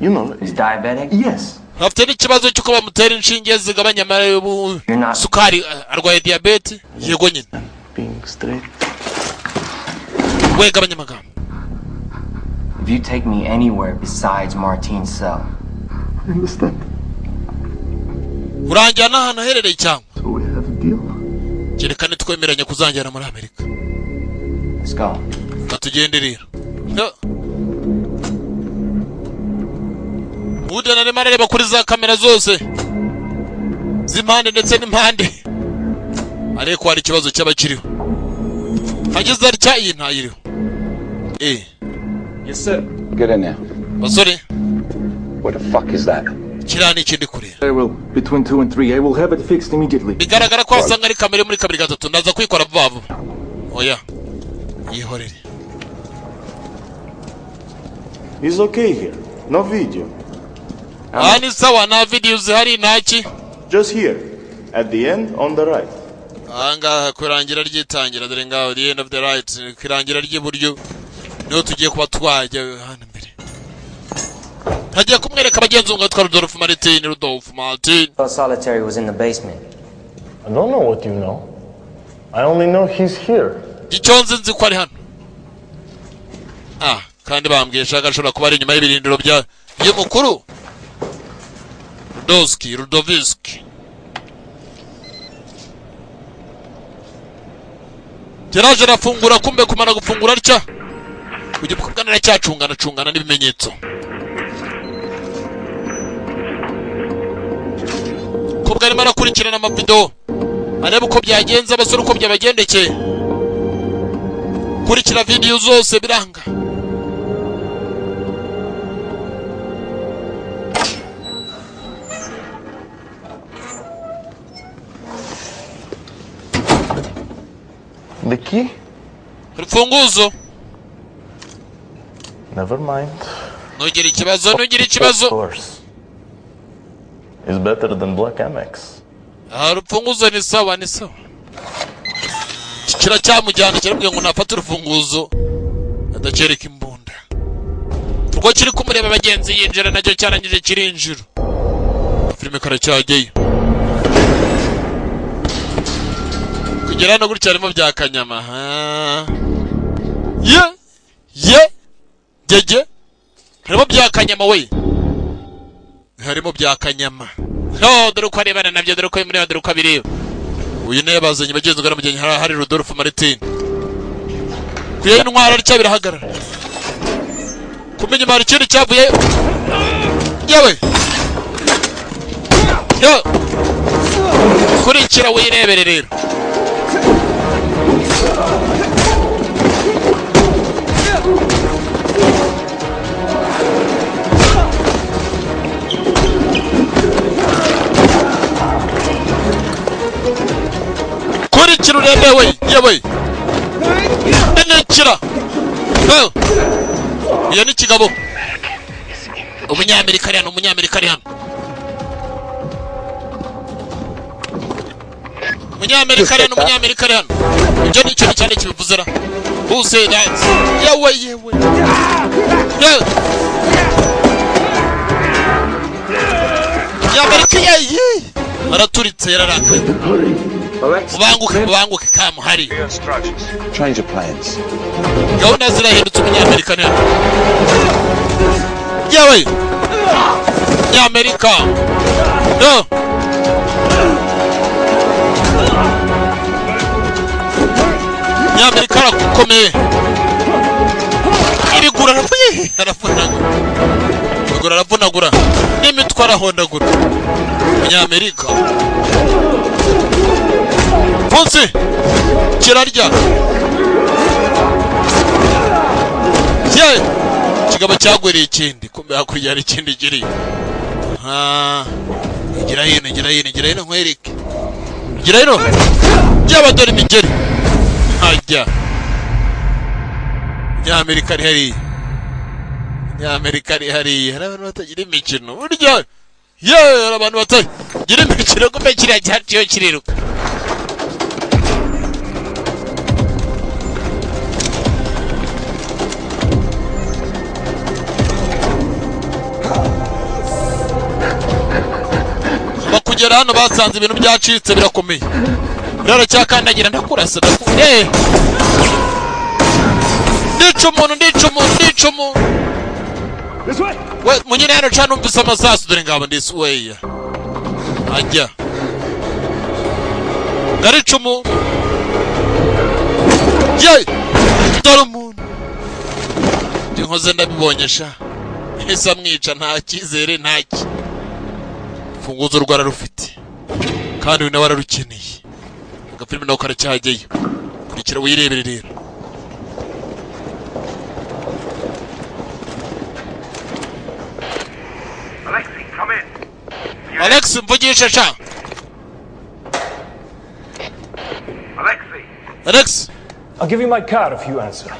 You know. He's diabetic? Yes. Afite n'ikibazo cy'uko bamutera inshinge zigabanya sukari, arwaye diabete. Yego nyine. Being straight. We gabanya amagambo. If you take me anywhere besides Martin's cell. I understand. Uranjyana ahantu aherereye cyangwa? So we have a deal. Kerekane twemeranya kuzanjyana muri Amerika. Let's go. Katugende rero. Ude na remara reba kuri za kamera zose. Zimpande ndetse n'impande. Ariko hari ikibazo cy'abakiriho. Hageze atya iyi ntayiriho. Yes sir. Get in there. Basore. What the fuck is that? Kirani ikindi kurira. I will. Between 2 and 3. I will have it fixed immediately. Bigaragara ko asanga ari kamera muri 2-3 ndaza kwikora vuba vuba. Oya. Yihorere. He's okay here. No video. Ani sawa na video zihari ntaki. Just here. At the end on the right. Anga kurangira ryitangira dore ngaho the end of the right kurangira ry'iburyo. Niho tugiye kuba twajya hano mbere. Hagiye kumwereka abagenzunga twa Rudolph Martin. Solitary was in the basement. I don't know what you know. I only know he's here. Giconze nzi ko ari hano. Kandi bambwiye shaka ashobora kuba ari inyuma y'ibirindiro bya y'umukuru. Rudoviski. Teraje arafungura kumbe kumara gufungura atya. Ujye kuganira cyacungana n'ibimenyetso. Kubwa arimo arakurikirana amavideo. Areba uko byagenze abasore uko byabagendekeye. Kurikira video zose biranga. The key? Rufunguzo. Never mind. Nugire ikibazo. Of course. It's better than Black Amex. Rufunguzo ni sawa. Kira cyamujyana kirabwiye ngo nafata urufunguzo. Adacereka imbunda. Turwo kiri kumureba bagenzi yinjira nacyo cyarangije kirinjiro. Filime karacyageye. Kugera no gutya arimo byakanyama. Jeje. Harimo byakanyama we. Harimo byakanyama. Dore ko arebana nabyo dore ko muri dore ko abireba. Uyu ne bazanye bagenzwe n'umugenyi hari Rudolph Martin. Kuye intwara aricyo birahagarara. Kumenya mari kindi cyavuye. Yewe. Kurikira wirebere rero. Kurikira urebewe yewe. Enekira. Iyo ni kigabo. Umunyamerika ari hano. Umunyamerika ari hano. Ibyo ni cyo cyane kibivuzera. Who say that? Yewe. Umunyamerika araturitse yararakaye. Ubanguke kamuhari. Change of plans. Gahunda zirahindutse umunyamerika hano. Yewe. Umunyamerika. Nyamerika arakomeye. Ibigura aravunagura. N'imitwe arahondagura. Nyamerika. Ponse. Kirarya. Kigabo cyagwereye ikindi. Kumbe hakurya hari ikindi giri. Gira hino nkwereke. Gira hino. Byabadora imigeri. Hajya. Nyamerika ari hari. Hari abantu batagira imikino. Burya. Hari abantu batagira imikino kumbe kiriya cyaciyo kiriruka. Bakugera hano basanze ibintu byacitse birakomeye. Rero cyakandagira ndakurasa ndica umuntu. We munyine hano cyane umvise amasasu dore ngabo this way. Ajya. Garica umuntu. Dore umuntu. Ndinkoze ndabibonyesha. Ese amwica nta cyizere ntaki. Funguzo rwara rufite. Kandi we nawe ararukeneye. Agafilime nawe karacyajyeyo. Kurikira wirebere rero. Come in. Alex, mvugisha cha. Alex. I'll give you my card if you answer.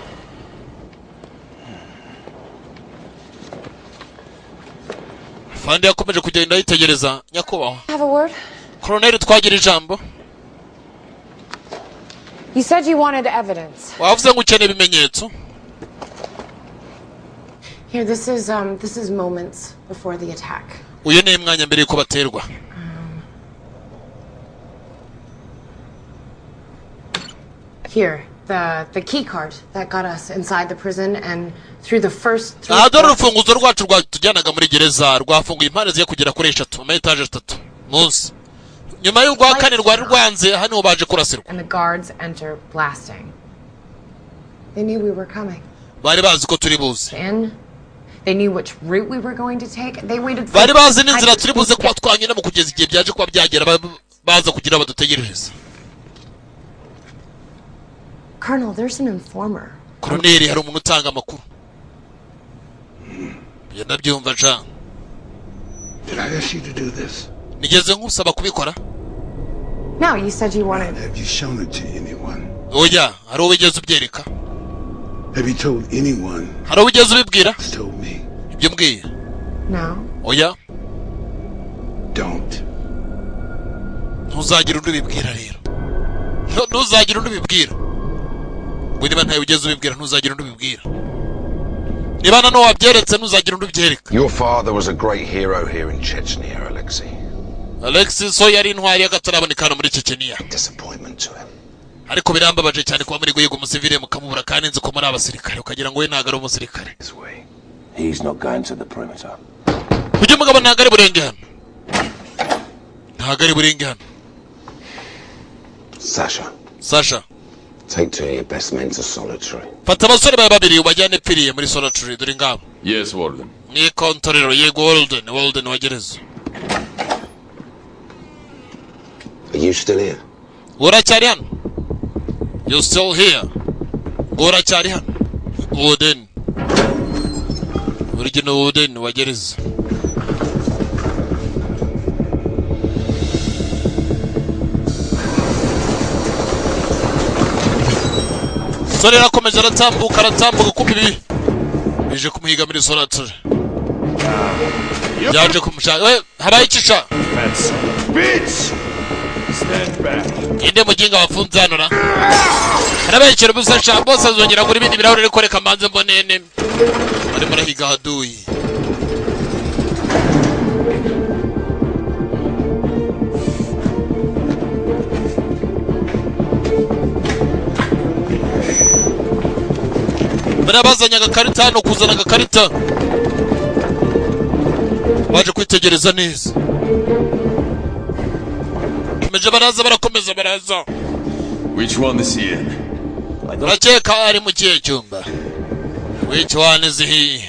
Fandi yakomeje kugenda yitegereza nyakubahwa. Have a word? Colonel twagira ijambo. You said you wanted evidence. Wavuze ngo ukeneye ibimenyetso. Here, this is moments before the attack. Uyu ni mwanya mbere yuko baterwa. Here, the key card that got us inside the prison and through the first three. Adoro rufunguzo rwacu rwatujyanaga muri gereza rwafunguye impande ziye kugera kuri 3 ametaje 3 munsi. Nyuma y'urwa kane rwari rwanze hano baje kurasirwa. And the guards enter blasting. They knew we were coming. Bari bazi ko turi buze. And they knew which route we were going to take. They waited for. Bari bazi n'inzira turi buze kwa twanyina mu kugeza igihe byaje kwa byagera baza kugira badutegerereza. Colonel, there's an informer. Colonel hari umuntu utanga amakuru. Yanabyumva ja. Did I ask you to do this? Nigeze nkusaba kubikora? No, you said you wanted. Have you shown it to anyone? Oya, hari ubigeze ubyereka. Have you told anyone? Hari ubigeze ubibwira? Told me. Ibyo mbwiye. No. Oya. Don't. Ntuzagira undi ubibwira rero. Ntuzagira undi ubibwira. Niba ntawe ugeze ubibwira ntuzagira undi ubibwira. Niba nano wabyeretse ntuzagira undi ubyereka. Your father was a great hero here in Chechnya, Alexei. Alexei so yari intwari y'agatarabonekana muri Chechnya. Disappointment to him. Ariko birambabaje cyane kuba muri guhiga umusivile mukamubura kandi nzi ko muri abasirikare ukagira ngo we ntago ari umusirikare. He's not going to the perimeter. Ujye mugabo ntago ari burenge hano. Ntago ari burenge hano. Sasha. Take 2 of your best men to solitary. Fata abasore bawe babiri ubajyane piriye muri solitary dore ngabo. Yes, Warden. Ni kontorero yego Walden wa gereza. Are you still here? Uracyari hano? You still here? Uracyari hano? Warden. Original Warden wa gereza. Sore rakomeje aratambuka kumbi bije kumuhiga muri solitary. Yaje kumushaka. We habaye icisha. Bitch! Stand back. Inde muginga wafunze hano na. Harabekera busasha bose azongera kuri bindi birahure koreka manze mbonene. Ari murahiga haduyi. Barabazanya agakarita hano kuzana agakarita. Baje kwitegereza neza. Meje barakomeza baraza. Which one is he in? Urakeka ari mu kihe cyumba? Which one is he in?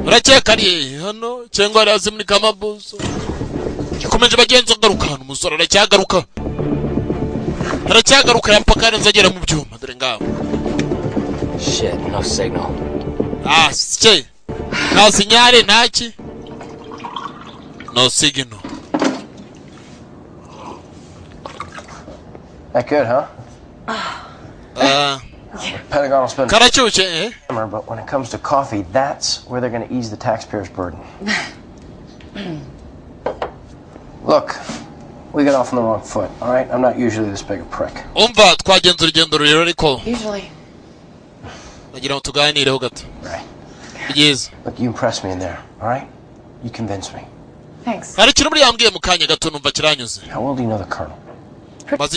Urakeka ari hano cyangwa arazi muri kamabuzo? Yakomeje bagenza ngaruka hano umusore aracyagaruka. Aracyagaruka yampakana nzagera mu byuma dore ngabo. Shit, no signal. Che. No signale, Nachi. No signal. That good, huh? Pentagon will spend but when it comes to coffee, that's where they're going to ease the taxpayers' burden. Look, we got off on the wrong foot, all right? I'm not usually this big a prick. Usually. Right. Yes. Look, you impressed me in there, all right? You convinced me. Thanks. How well do you know the colonel? Served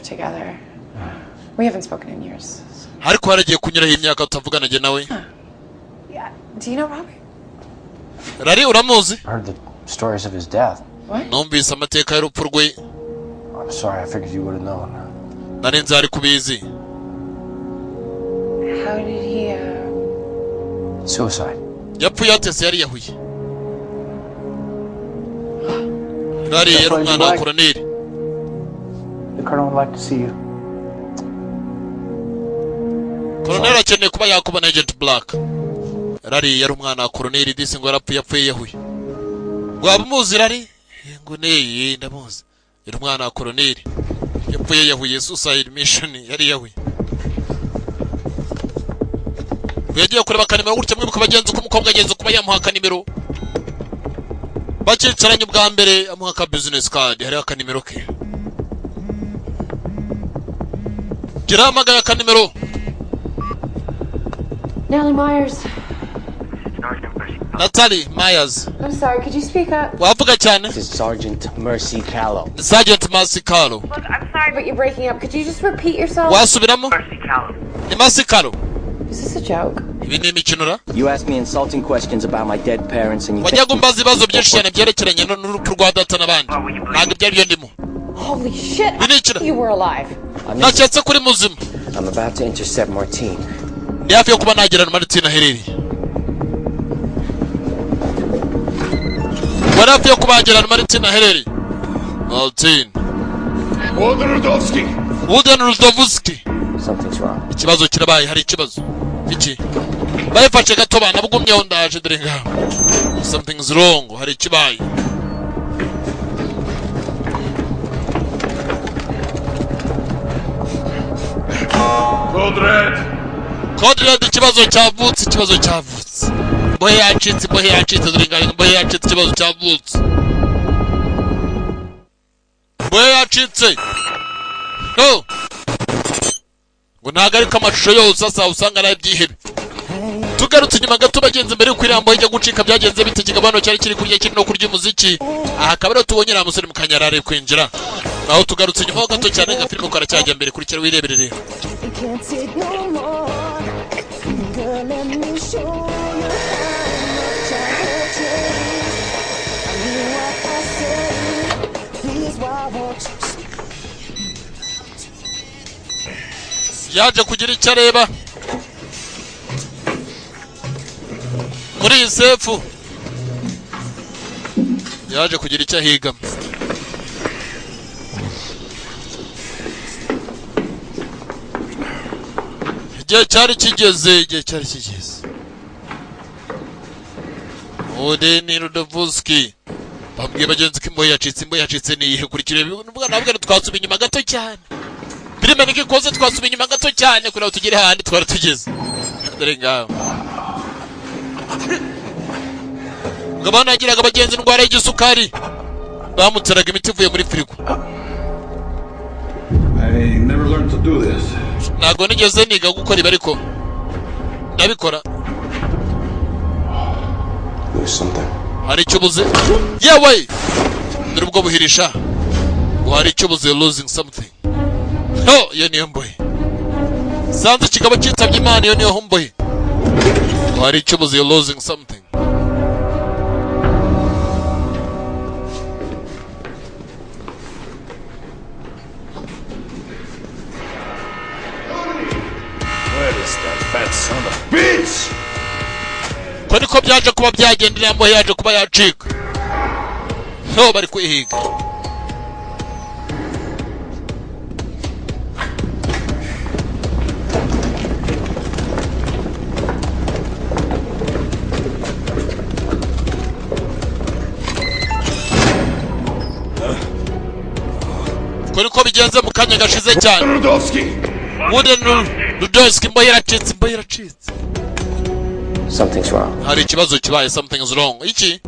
together. We haven't spoken in years. Yeah. Do you know Robert? I heard the stories of his death. What? I'm sorry, I figured you would have known. How did he, Suicide. The colonel would like to see you. Colonel akeneye kuba yakubona Agent Black. Rari yari umwana wa Colonel disi ngo yapfuye yahuye. Waba muzi Rari? Ngo neye ndamuzi. Yari umwana wa Colonel. Yapfuye yahuye suicide mission yari yahuye. Yagiye kureba kanimero gutya mwibuka bagenzi ko umukobwa agenze kuba yamuha kanimero. Bacicaranye bwa mbere amuha ka business card hari akanimero ke. Giramagaya kanimero. Natalie Myers. Natalie Myers. I'm sorry, could you speak up? Wavuga cyane? This is Sergeant Mercy Callow. Sergeant Mercy Callow. Look, I'm sorry, but you're breaking up. Could you just repeat yourself? Wasubiramo? Ni Mercy Callow. Is this a joke? Ibi ni imikino ra? You asked me insulting questions about my dead parents and you Wajya gumbaza ibibazo byinshi cyane byerekeranye n'urupfu rwa data n'abandi. Ntabwo byari byo ndimo. Holy shit, you were alive. Naketse kuri muzima. I'm about to intercept Martine. Ndi hafi yo kuba nagera na Martine aherereye. Wari hafi yo kuba nagera na Martine aherereye. Martine. Woden Rudovsky. Something's wrong. Ikibazo kirabaye, hari ikibazo. Iki? Bayifashe gato bana bugumyeho ndaje dore ngaho. Something's wrong, hari ikibaye. Code red ikibazo cyavutse. Bohe yacitse dore ngaho bohe yacitse ikibazo cyavutse. Bohe yacitse. No. Ngo nagarika amashusho yose asa usanga naye byihebe. Tugarutse inyuma gato bagenze mbere ku irambo hijya gucika byagenze bitegeka bano cyari kiri kurya kiri no kurya umuziki. Aha kabero tubonye na musore mukanyarare kwinjira. Naho tugarutse inyuma gato cyane nga filime ko aracyajya mbere kuri kera wireberere. Yaje kugira icyo areba muri iyi sefu, yaje kugira icyo ahiga. Igihe cyari kigeze. Woden Rudovsky babwiye bagenzi ko imbohe yacitse niyihe kurikire bivuga nabwo twasubiye inyuma gato cyane. Filime niki koze twasubiye inyuma gato cyane kugira tugere handi twari tugeze. Dore ngaho. Ngabana yagiraga bagenzi indwara y'igisukari. Bamuteraga imiti ivuye muri frigo. I never learned to do this. Nago nigeze niga gukora ibi ariko ndabikora. There's something. Hari icyubuze. Yewe. Dore ubwo buhirisha. Hari icyubuze, losing something. No, iyo niyo mbohe. Sanze ikigabo cyitabye Imana iyo niyo mbohe. Hari icyubuze, you're losing something. Where is that fat son of a bitch? Ko niko byaje kuba byagendera mbohe yaje kuba yacika. No bari kwihiga. Ko niko bigenze mu kanya gashize cyane. Woden Rudovsky mbohe yaracitse. Something's wrong. Hari ikibazo kibaye, something's wrong. Iki?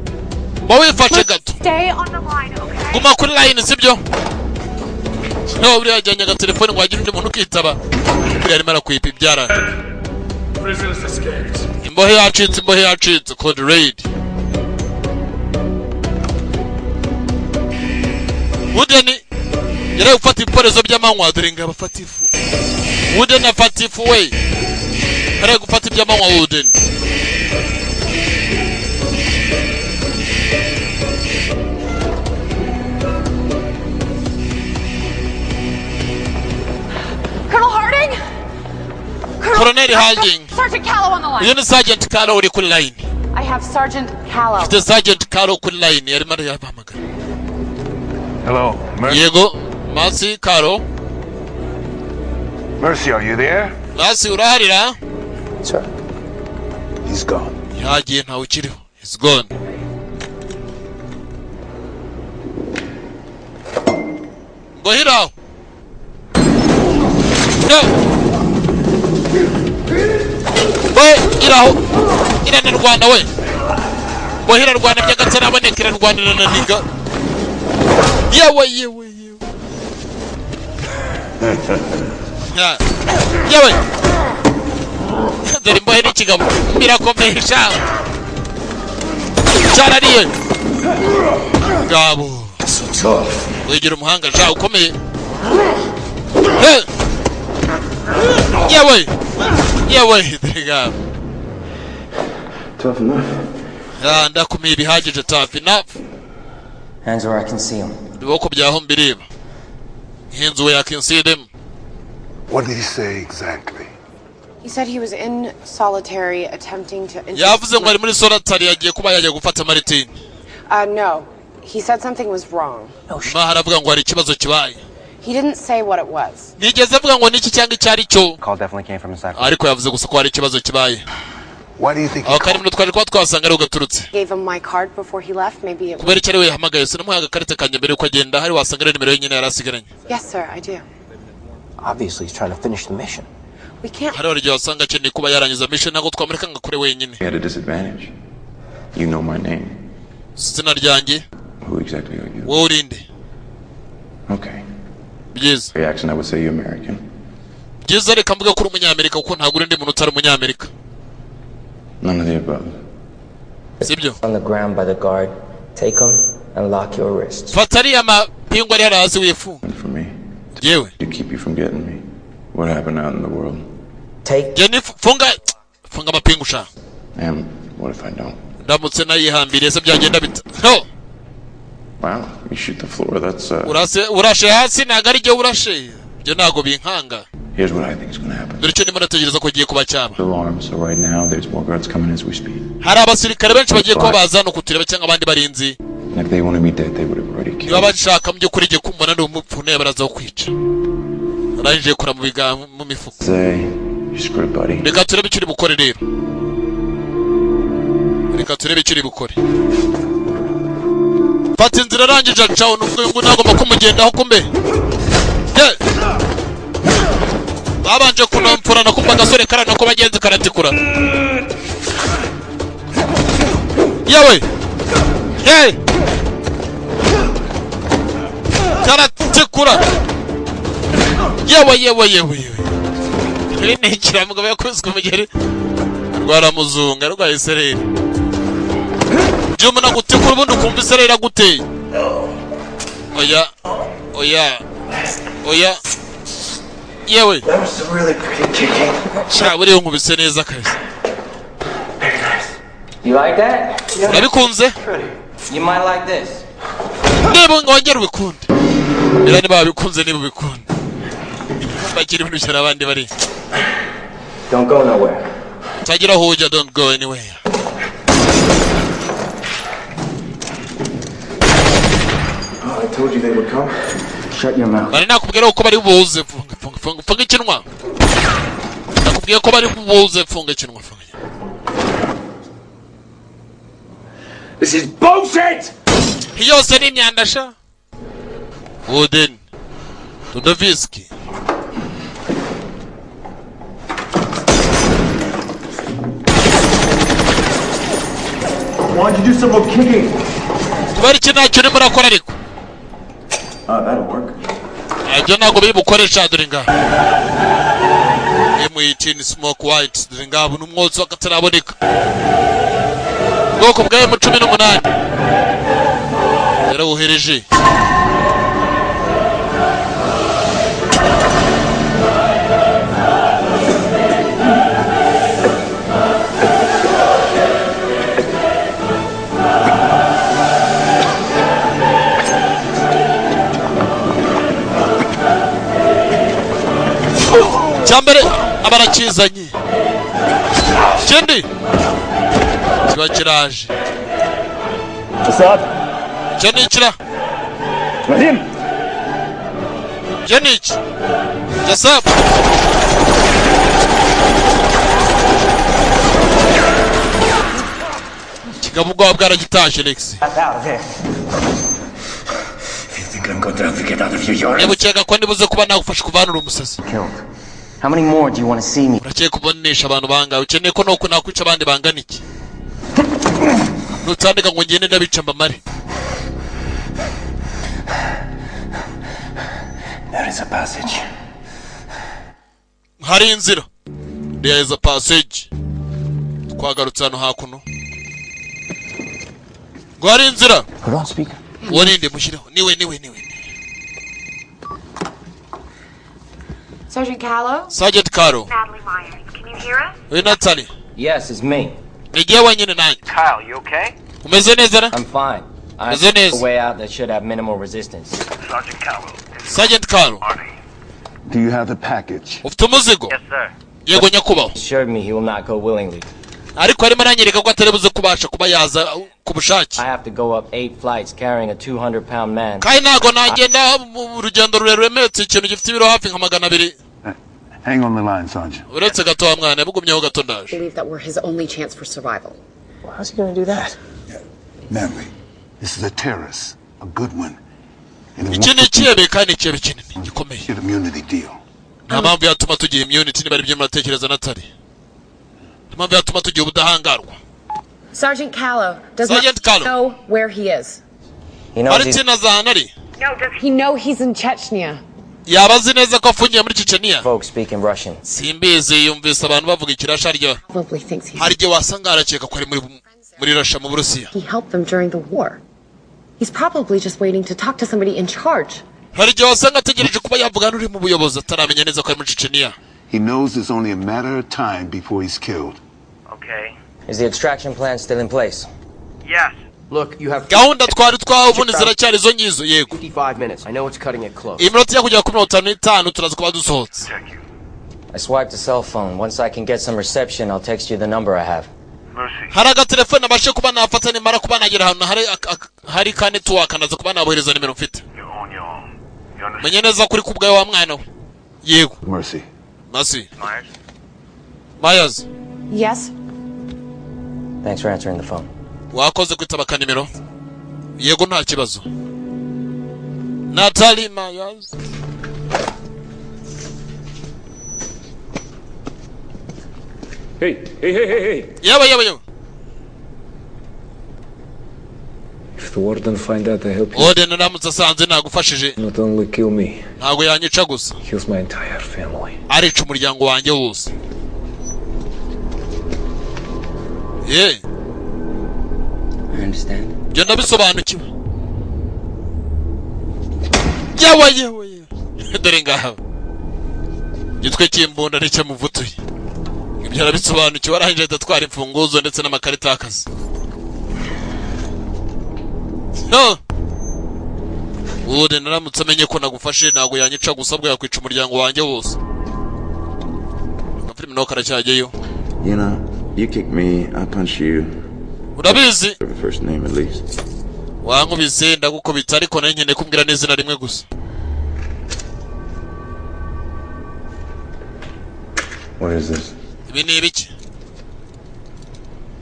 Mbohe ifashe gato. Stay on the line, okay? Guma kuri line sibyo? No buri yajyanye ga telefone ngo agire undi muntu kwitaba. Buri arimo arakwipa ibyara. Prisoners escaped. Imbohe yacitse code raid. Woden yari ufata iporezo by'amanywa dore ngo abafata ifu. Woden afata ifu we. Ari gufata iby'amanywa Woden. Colonel Harding? Colonel Harding. Sergeant Callow on the line. Uyu ni Sergeant Callow uri kuri line. I have Sergeant Callow. The Sergeant Callow kuri line yarimo arabahamagara. Hello, Mercy. Yego, Mercy Callow. Mercy, are you there? Mercy uraharira? Sir. He's gone. yagiye ntawe ukiriho. He's gone. Go hit out. No. We iraho. Irana Rwanda we. Go hit Rwanda byagatsana aboneka Rwanda na niga. Yewe. Yewe. Dore mbohe n'ikigabo. Birakomeye sha. Cyarariye. Gabo. Wegera umuhanga sha ukomeye. Yewe. Gabo. Tough enough. Ndakumira bihagije tough enough. Hands where I can see them. Biboko byaho mbireba. Hands where I can see them. What did he say exactly? He said he was in solitary attempting to... Yavuze ngo ari muri solitary yagiye kuba yajya gufata Martin. No. He said something was wrong. Haravuga ngo hari ikibazo kibaye. He didn't say what it was. Nigeze avuga ngo niki cyangwa icyari cyo. Call definitely came from inside. Ariko yavuze gusa ko hari ikibazo kibaye. Why do you think? Akari mu twari kwa twasanga ari ugaturutse. Gave him my card before he left. Maybe it. Kubera icyo ari we yahamagaye se namuhaga karite kanje mbere uko agenda hari wasanga ari nimero yenyine yarasigaranye. Yes sir, I do. Obviously he's trying to finish the mission. We can't. Hari uryo wasanga akeneye kuba yarangiza mission nako twamureka ngakore wenyine. He had a disadvantage. You know my name. Sina ryanjye. Who exactly are you? Wowe urinde. Okay. Byiza. Reaction I would say you're American. Byiza reka mvuga ko uri umunyamerika kuko ntabwo urinde umuntu utari umunyamerika. None of the above. Sibyo. On the ground by the guard. Take them and lock your wrists. Fatari amapingo ari hasi wifu. For me. Yewe. To keep you from getting me. What happened out in the world? Take. Jenny funga amapingo sha. And what if I don't? Ndamutse nayihambiriye se byagenda bita. No. Wow, you shoot the floor. That's urashe hasi nagari je urashe. Byo nago binkanga. Here's what I think is going to happen. Dore cyo ndimo nategereza ko giye kuba cyaba. Alarm, so right now there's more guards coming as we speak. Hari abasirikare benshi bagiye kuba bazana kutureba cyangwa abandi barinzi. If they wanted me dead, they would have already killed. Bashaka mujye kuri je kumbona ndi umupfune baraza kwica. Aranje kura mu biga mu mifuko. Say, you screwed, buddy. Reka turebe icyo uri bukore rero. Reka turebe icyo uri bukore. Fata inzira arangije cawo ngo nagomba kumugendaho kumbe. Babanje kunampfurana kumva gasore karana ko bagenze karatikura. Yewe. Hey. Karatikura. Yewe. Ni kiramugabo yakubiswe mugeri. Rwara muzunga rwaye sereri. Jumuna gutikura ubundi kumva sereri aguteye. Oya. Yewe. That was a really pretty kicking. Cha buri nkubise neza kazi. Very nice. You like that? Urabikunze? You might like this. Niba ngongera ubikunde. Era niba bikunze niba ubikunde. Bakiri ibintu cyane abandi bari. Don't go nowhere. Tagira hoja, don't go anywhere. Oh, I told you they would come. Shut your mouth. Bari nakubwira uko bari buze funga ikinwa. Nakubwira ko bari buze funga ikinwa. This is bullshit! Yose ni imyanda sha. Wooden. Tudoviski. Why'd you do some more kicking? Bari kinacyo ni murakora ariko. That'll work. Ajya nago bibukoresha dore nga. M18 smoke white dore nga bu numwotso akataraboneka. Bwoko bwa M18. Rero uhereje. Cyambere abarakizanye. Kindi. Kiba kiraje. Assad. Janikira. Nadim. Janik. Jasab. kigabo ubwoba bwaragitaje Lex. Niba ukeka ko ndibuze kuba nagufasha kuvanura umusazi. How many more do you want to see me? Urakeye kubonesha abantu bangawe ukeneye ko nuko nakwica abandi bangana iki? Nutandika ngo ngende ndabica mbamare. There is a passage. Hari inzira. There is a passage. Twagarutse hano hakuno. Ngo hari inzira. Put on speaker. Warinde mushireho. Niwe. Sergeant Callow? Sergeant Callow. Natalie Myers, can you hear us? Hey Natalie. Yes, it's me. Nigiye wanyine nanjye. Kyle, you okay? Umeze neza na? I'm fine. I Umeze took neza. a way out that should have minimal resistance. Sergeant Callow. Sergeant Callow. Do you have the package? Ufite umuzigo? Yes, sir. Yego nyakubaho. Assured me he will not go willingly. Ariko arimo aranyereka ko atari buze kubasha kuba yaza ku bushake. I have to go up 8 flights carrying a 200-pound man. Kai nago nagenda mu rugendo rurerure metsi ikintu gifite ibiro hafi nka 200. Hang on the line, Sergeant. Uretse gato wa mwana bugumyeho gato ndaje. Believe that we're his only chance for survival. Well, how's he going to do that? Natalie, this is a terrorist, a good one. Iki ni ikiebe kandi ikiebe kinini gikomeye. Get immunity deal. Nta mpamvu yatuma tugiye immunity niba ari byo muratekereza Natali. Nta mpamvu yatuma tugiye ubudahangarwa. Sergeant Callow does Sergeant not Callow. know where he is. He knows he's... No, does he know he's in Chechnya? Yabazi neza ko afungiye muri Chechnya. Folks speaking Russian. Simbizi yumvise abantu bavuga ikirasha ryo. Probably thinks he's... Hari gihe wasanga arakeka ko ari muri Russia mu Burusiya. He helped them during the war. He's probably just waiting to talk to somebody in charge. Hari gihe wasanga ategereje kuba yavugana uri mu buyobozi ataramenya neza ko ari muri Chechnya. He knows it's only a matter of time before he's killed. Okay. Is the extraction plan still in place? Yes. Look, you have... Gahunda twari twabone ziracyari zo nyizo yego. 55 minutes. I know it's cutting it close. Iminota yo kujya ku 55 turaza kuba dusohotse. I swiped the cell phone. Once I can get some reception, I'll text you the number I have. Hari agatelefone abashe kuba nafata nimara kuba nagera ahantu hari ka network naza kuba nabohereza nimero mfite. Menye neza kuri kubwayo wa mwana we. Yego. Mercy. Myers. Yes? Thanks for answering the phone. Wakoze kwitaba ka nimero. Yego nta kibazo. Natalie Myers. Hey. Yaba. If the warden find out I help you, Warden namutse asanze nagufashije. not only kill me, Ntago yanyica gusa. kills my entire family. Arica umuryango wanjye wose. Yeah. I understand. Byo ndabisobanukiwe. Yewe. Dore ngaha. Gitwe kimbunda n'icyo muvutuye. Ibyo arabisobanukiwe arangije atatwara imfunguzo ndetse n'amakarita y'akazi. No. Ude naramutse amenye ko nagufashe ntago yanyica gusa bwo yakwica umuryango wanjye wose. Filime no karacyageyo. You know, you kick me, I punch you. Urabizi? First name at least. Wankubise ndagukubita ariko nari nkeneye kumbwira n'izina rimwe gusa. What is this? Ibi ni ibiki?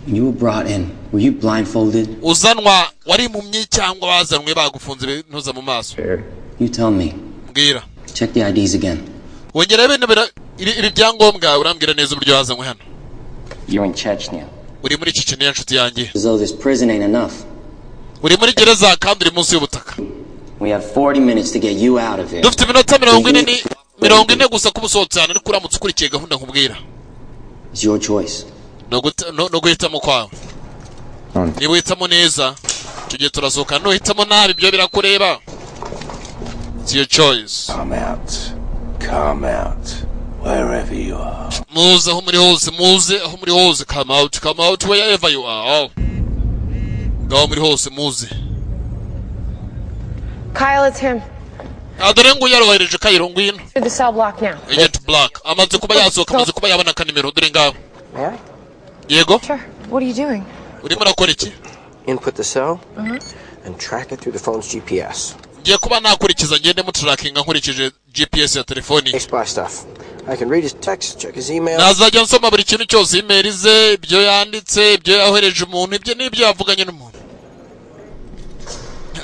When you were brought in, were you blindfolded? Uzanwa wari impumyi cyangwa bazanwe bagufunze ntuza mu maso? You tell me. Mbwira. Check the IDs again. Wongera bene ibi byangombwa urambwira neza uburyo wazanwe hano. You're in Chechnya. Uri muri Chechnya nshuti yanjye. As though this prison ain't enough. Uri muri gereza kandi uri munsi y'ubutaka. We have 40 minutes to get you out of here. Dufite iminota 40 gusa kubusohotse hano ariko uramutse ukurikiye gahunda nkubwira. It's your choice. No guhitamo kwawe. Niba uhitamo neza icyo gihe turasohoka nuhitamo nabi ibyo birakureba. It's your choice. Come out wherever you are. Muze aho muri hose come out wherever you are. Oh. Go muri hose muze. Kyle, it's him. Adore ngo yarohereje Kayiro ngwino. Through the cell block now. Agent Black amaze kuba yasohoka amaze kuba yabona ka nimero dore ngaho. Yego? Sure. What are you doing? Urimo nakora iki? Input the cell and track it through the phone's GPS. Ngiye kuba nakurikiza ngende mu tracking nkurikije GPS ya telefoni. Spy stuff. I can read his text, check his email. Nazajya nsoma buri kintu cyose email ze, ibyo yanditse, ibyo yahoreje umuntu, ibyo nibyo yavuganye n'umuntu.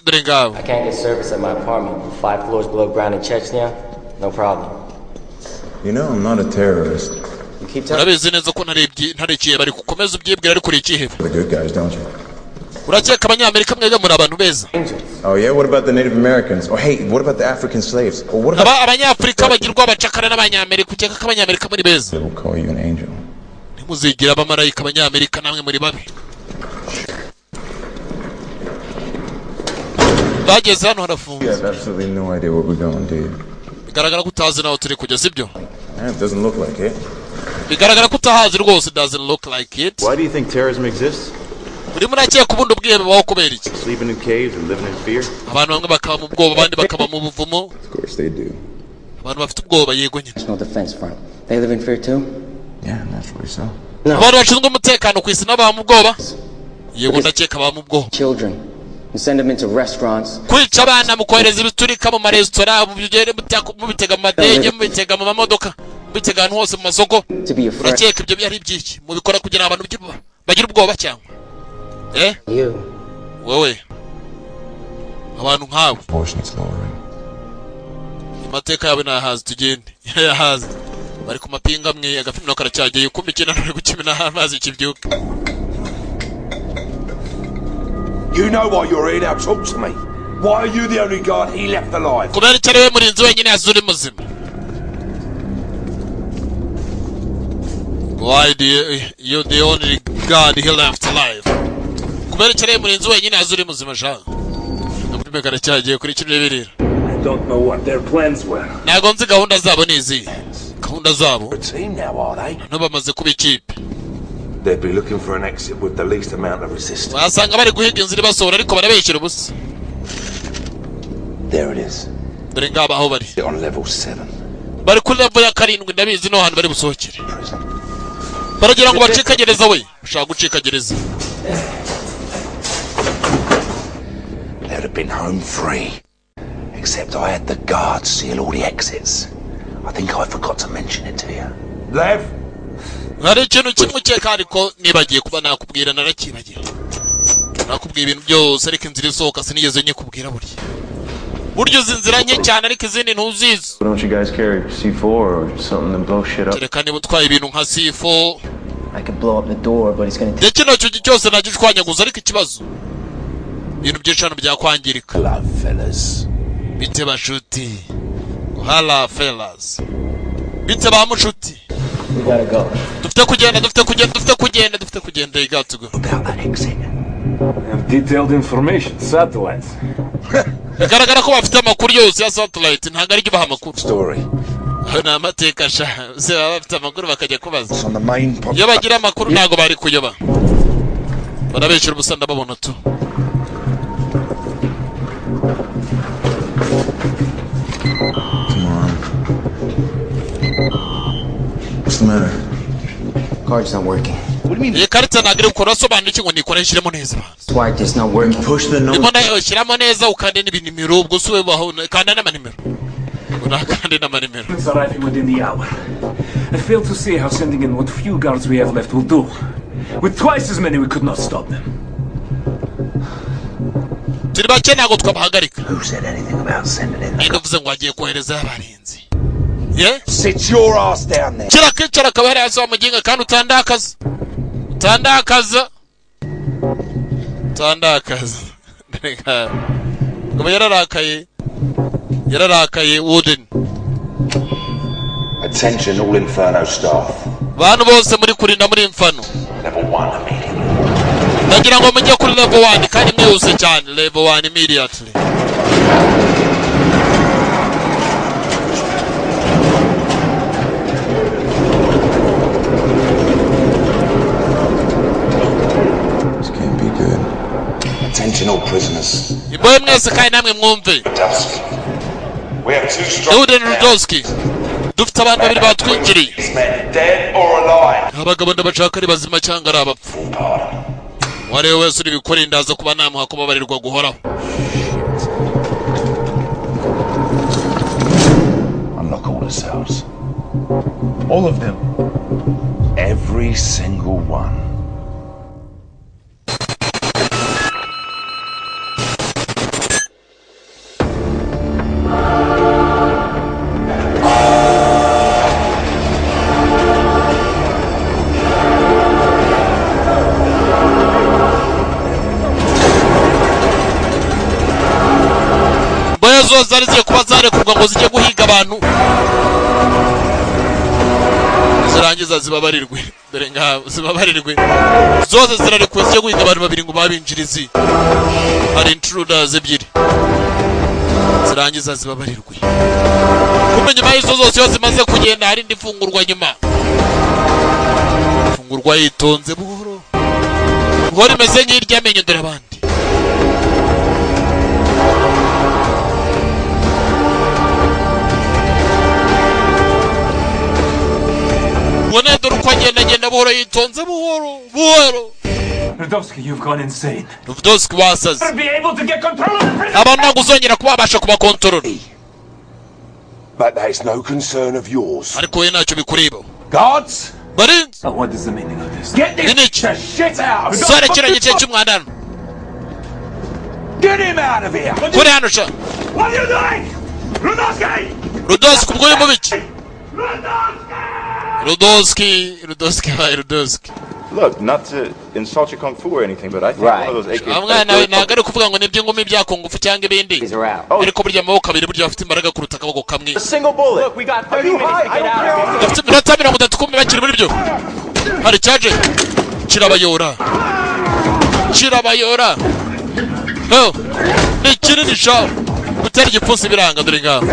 I can't get service at my apartment. 5 floors below ground in Chechnya. No problem. You know I'm not a terrorist. You keep telling Urabizi neza ko ntarekiye bari gukomeza ubyibwira ari kuri ikihebe. The good guys, don't you? Urakeka abanyamerika mwega muri abantu beza. Oh yeah, what about the Native Americans? Or hey, what about the African slaves? Or what about abanyafrika bagirwa abacakara n'abanyamerika, ukeka ko abanyamerika muri beza? They will call you an angel. Ntimuzigira abamarayika abanyamerika namwe muri babi. Bageze hano harafunze. You have absolutely no idea what we're going to do. Bigaragara ko utazi naho turi kujya sibyo? It doesn't look like it. Bigaragara ko utahazi rwose, doesn't look like it. Why do you think terrorism exists? Buri murakeka kubundi ubwiyebe baho kubera iki? Sleeping in caves and living in fear? Abantu bamwe bakaba mu bwoba, abandi bakaba mu buvumo. Of course they do. Abantu bafite ubwoba yego nyine. There's no defense front. They live in fear too? Yeah, naturally so. Abantu bashinzwe umutekano ku isi n'aba mu bwoba. Yego ndakeka ba mu bwoba. Children. You send them into restaurants. Kwica abana mu kohereza ibiturika mu maresitora, mu bitega mu madege, mu bitega mu mamodoka, mu bitega ahantu hose mu masoko. Urakeka ibyo byari byiki? Mu bikora kugira abantu bagira ubwoba cyangwa? Wowe. Abantu nkawe. Amateka yawe nahazi tugende. Yahazi. Bari ku mapinga amwe agafilm no karacyageye kumikina no gukimina amazi kibyuka. You know why you're here now, talk to me. Why are you the only guard he left alive? Kubera cyari we murinzi wenyine azuri muzima. Why you the only guard he left alive? Kubera cyari murinzi wenyine azuri muzima sha. Ndumva karacyageye kuri kino birira. I don't know what their plans were. Nago nzi gahunda zabo nizi. Gahunda zabo. A team now, are they? No bamaze kuba ikipe. They'd be looking for an exit with the least amount of resistance. Wasanga bari guhiga inzira basohora ariko barabekera ubusa. There it is. Dore ngaba aho bari. On level 7. Bari kuri level ya 7 ndabizi no hantu bari busohokere. Baragira ngo bacika gereza we. Ushaka gucika gereza. They'd have been home free. Except I had the guards seal all the exits. I think I forgot to mention it to you. Lev? Hari ikintu kimwe cyeka ariko nibagiye kuba nakubwira narakibagiye. Nakubwiye ibintu byose ariko inzira isohoka sinigeze nyikubwira buryo zinzira nke cyane ariko izindi ntuzizi. Don't you guys carry C4 or something to blow shit up? Reka niba utwaye ibintu nka C4. I could blow up the door, but it's gonna take... Kino cyo cyose nagishwanyaguza ariko ikibazo. Ibintu by'icano byakwangirika. Hello fellas. Bite bashuti. Hello fellas. Bite ba mushuti. We gotta go. Dufite kugenda, you got to go. About that exit. I have detailed information, satellites. Bigaragara ko bafite amakuru yose ya satellite, ntago ari gibaha amakuru. Story. Na amateka sha, se bafite amakuru bakajya kubaza. On the main pop. Iyo bagira amakuru ntago bari kuyoba. Barabeshira ubusanda babona tu. What's the matter? Card's not working. What do you mean? Iyi karita nagire ukora sobanura ngo nikoreshyiremo neza. Swipe is not working. Push the number. Nimona yoshyiramo neza ukande n'ibinimero ubwo suwe baho kanda n'amanimero. Unakande n'amanimero. It's arriving within the hour. I fail to see how sending in what few guards we have left will do. With twice as many, we could not stop them. Turi bake ntago twabahagarika. Who said anything about sending in? Ndavuze ngo agiye kohereza abarinzi. Yeah? Sit your ass down there. Kicara kabari asaba muginga kandi utandakaza. Ngo yararakaye Wooden. Attention all Inferno staff. Bantu bose muri kurinda muri Inferno. Level 1 immediately. Ndagira ngo mujye kuri level 1 kandi mwihuse cyane. Level 1 immediately. Attention all prisoners. Iboye mwese kandi namwe mwumve. We have 2 strong. Wooden Rudowski. Dufite abantu babiri batwinjiriye. Dead or alive. Abagabo ndabashaka ari bazima cyangwa ari abapfu. Wari wese uri bikora indaza kuba namuha kuba barirwa guhoraho. Unlock all the cells. All of them. Every single one. zose zari ziye kuba zarekurwa ngo zijye guhiga abantu zirangiza zibabarirwe dore nga zibabarirwe zose zirarekuwe zijye guhiga abantu babiri ngo babinjirizi hari intruders ebyiri zirangiza zibabarirwe kumenya nyuma y'izo zose yose zimaze kugenda hari indi fungurwa nyuma fungurwa yitonze buhoro buhoro imeze nk'iryamenyo dore abandi Wone dore uko agenda buhoro yitonze buhoro buhoro. Rudowski, you've gone insane. Rudowski wasaze. Be able to get control of the prison. Abantu ntaguzongera kuba babasha kuba control. But that is no concern of yours. Ariko we ntacyo bikureba. Guards? Marines. So what is the meaning of this? Get this shit out. Sore kino gice cy'umwandano. Get him out of here. Kuri hano sha. What are you doing? Rudowski! Rudowski ubwo yimo biki? Rudowski. Look, not to insult your kung fu or anything, but I think one of those AK. Amwana nagari kuvuga ngo nibyo ngumi bya kung fu cyangwa ibindi. Ariko burya amaboko abiri burya afite imbaraga kuruta akaboko kamwe. A single bullet. Look, we got 30 minutes to get out of here. Afite iminota 30 kumwe bakiri muri byo. Hari charge. Kirabayora. Oh. Ni kinini sha. Gutera igipfunsi biranga dore ngaho.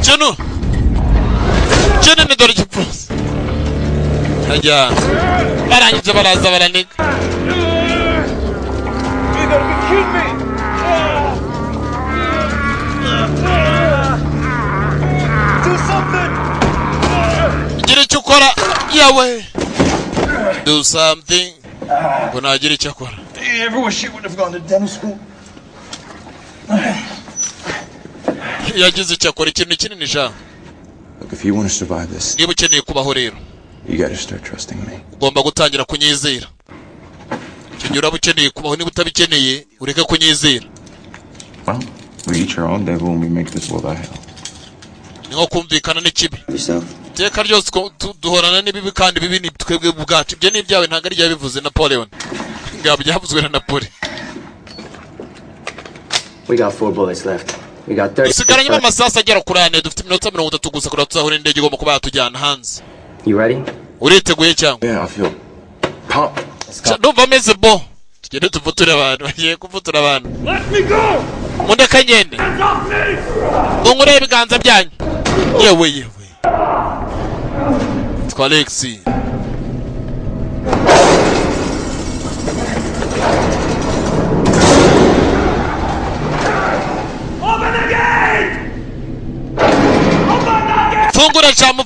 Chenu ni dore igipfunsi. Ajya. Barangije baraza baraniga. You gotta be kidding me! Do something! Gira icyo ukora yawe. Do something. Ngo nagira icyo akora. You ever wish you would have gone to dental school? Yagize icyo akora ikintu kinini sha. Look, if you want to survive this, niba ukeneye kubaho rero, you got to start trusting me. Ugomba gutangira kunyizera. Kinyura bukeneye kubaho niba utabikeneye ureka kunyizera. Well, we each our own devil and we make this world a hell. Niho kumvikana n'ikibi. Teka ryose duhorana n'ibibi kandi bibi ni twebwe bwacu. Ibyo ni byawe ntago ari byabivuze Napoleon. Ngabo byavuzwe na Napoleon. We got 4 bullets left. We got 30. Isigaranye amasasu agera kuri 4 dufite iminota 30 gusa kuri tuzahura indege igomba kuba yatujyana hanze. You ready? Uriteguye cyangwa? Yeah, I feel pumped. Ndumva meze bo. Tugende tuvutura abantu, bagiye kuvutura abantu. Let me go! Mundeka ngende. Ngure ibiganza byanyu. Yewe. Twa Alexi. Open the gate! Fungura chamu,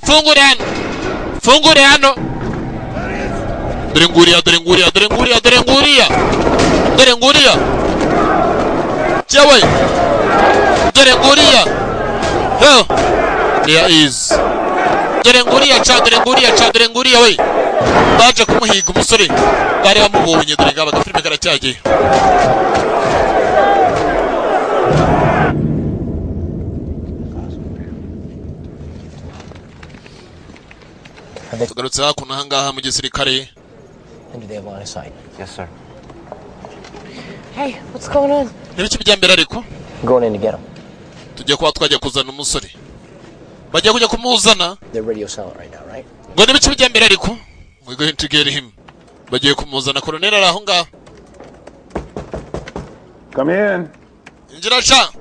fungure hano. Dore nguriya. Chewe. Dore nguriya. Hell. There is. Dore nguriya we. Baje kumuhiga umusore. Bari bamubonye dore ngaba gafilme karacyagiye. Tugarutse hakuno ahangaha mu gisirikare. Into the line of sight. Yes, sir. Hey, what's going on? Nibiki bijyambere ariko? Going in to get him. Tujye kwa twajya kuzana umusore. Bagiye kujya kumuzana. They're radio silent right now, right? Ngo nibiki bijyambere ariko? We're going to get him. Bagiye kumuzana Colonel ari aho ngaho. Come in. Injira cha.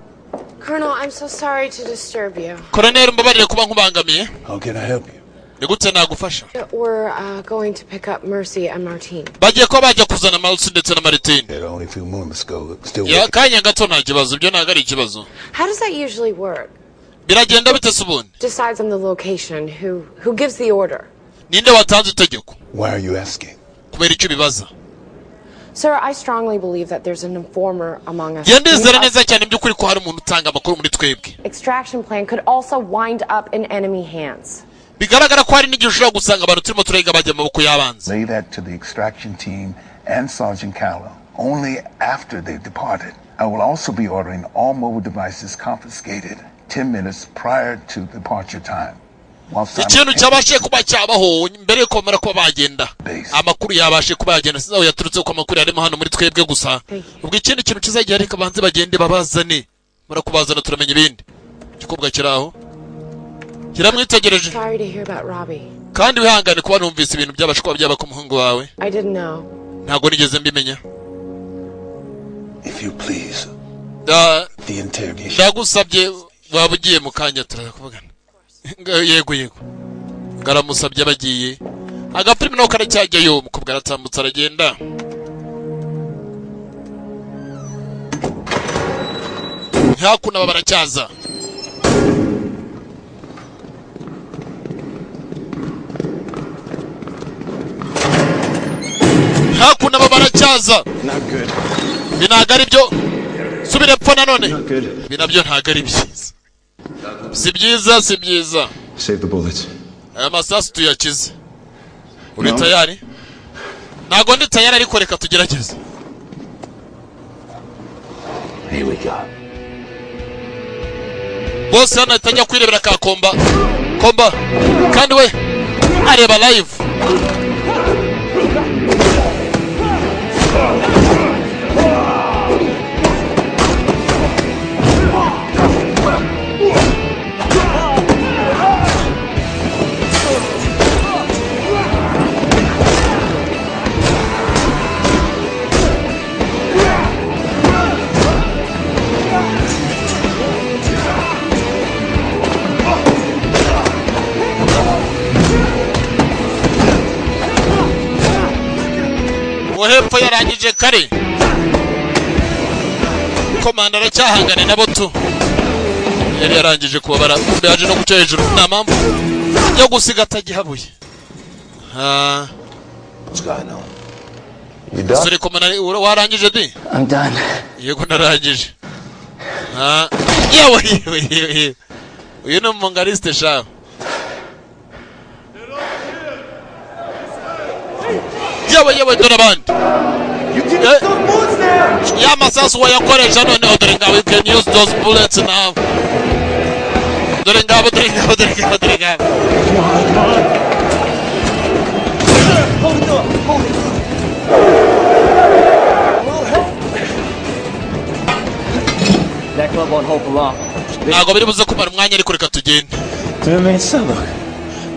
Colonel, I'm so sorry to disturb you. Colonel mbabarire kuba nkubangamiye. How can I help you? Nigute nagufasha? We're going to pick up Mercy and Martine. Bagiye ko bajya kuzana Mercy ndetse na Martine. Only a few moments ago. Still Ya kanya gato nta kibazo byo ntago ari ikibazo. How does that usually work? Biragenda bite subundi? Decides on the location, who gives the order? Ninde watanze itegeko? Why are you asking? Kubera icyo bibaza. Sir, I strongly believe that there's an informer among us. Extraction plan could also wind up in enemy hands. Lay that to the extraction team and Sergeant Callow. Only after they've departed. I will also be ordering all mobile devices confiscated 10 minutes prior to departure time. Ikintu cyabashe kuba cyabaho mbere yuko mara ko bagenda amakuru yabashe kuba yagenda sizaho yaturutse ko amakuru yarimo hano muri twebwe gusa ubwo ikindi kintu kizagiye ariko banze bagende babazane mara kubazana turamenye ibindi kikubwa kiraho kiramwitegereje kandi wihangane kuba numvise ibintu byabashe kuba byaba ku muhungu wawe ntago nigeze mbimenya. If you please. The interrogation. Ndagusabye waba ugiye mu kanya turakuvugana. Yego ngaramusabye abagiye agafilime no karacyajyayo mukubwa aratambutse aragenda hakuna baracyaza hakuna baracyaza binagari byo subire pfa nanone binabyo ntagari byiza si byiza. Save the bullets. Aya masasu tuyakize. Uri tayari? Nago ndi tayari ariko reka tugerageze. Here we go. Boss hano itajya kwirebera ka komba kandi we areba live. Hepfo yarangije kare komanda aracyahangane nabo tu yari yarangije kubabara yaje no guca hejuru nta mpamvu yo gusiga atagihabuye. Sore komanda warangije di? I'm done. Yego narangije. Yewe uyu ni umungariste shaho. Yewe dore abandi ya masasu wayakoresha none dore ngabo you can use those bullets now dore ngabo That club won't hold for long. Ntago biri buze kumara umwanya ariko reka tugende. 2 minutes.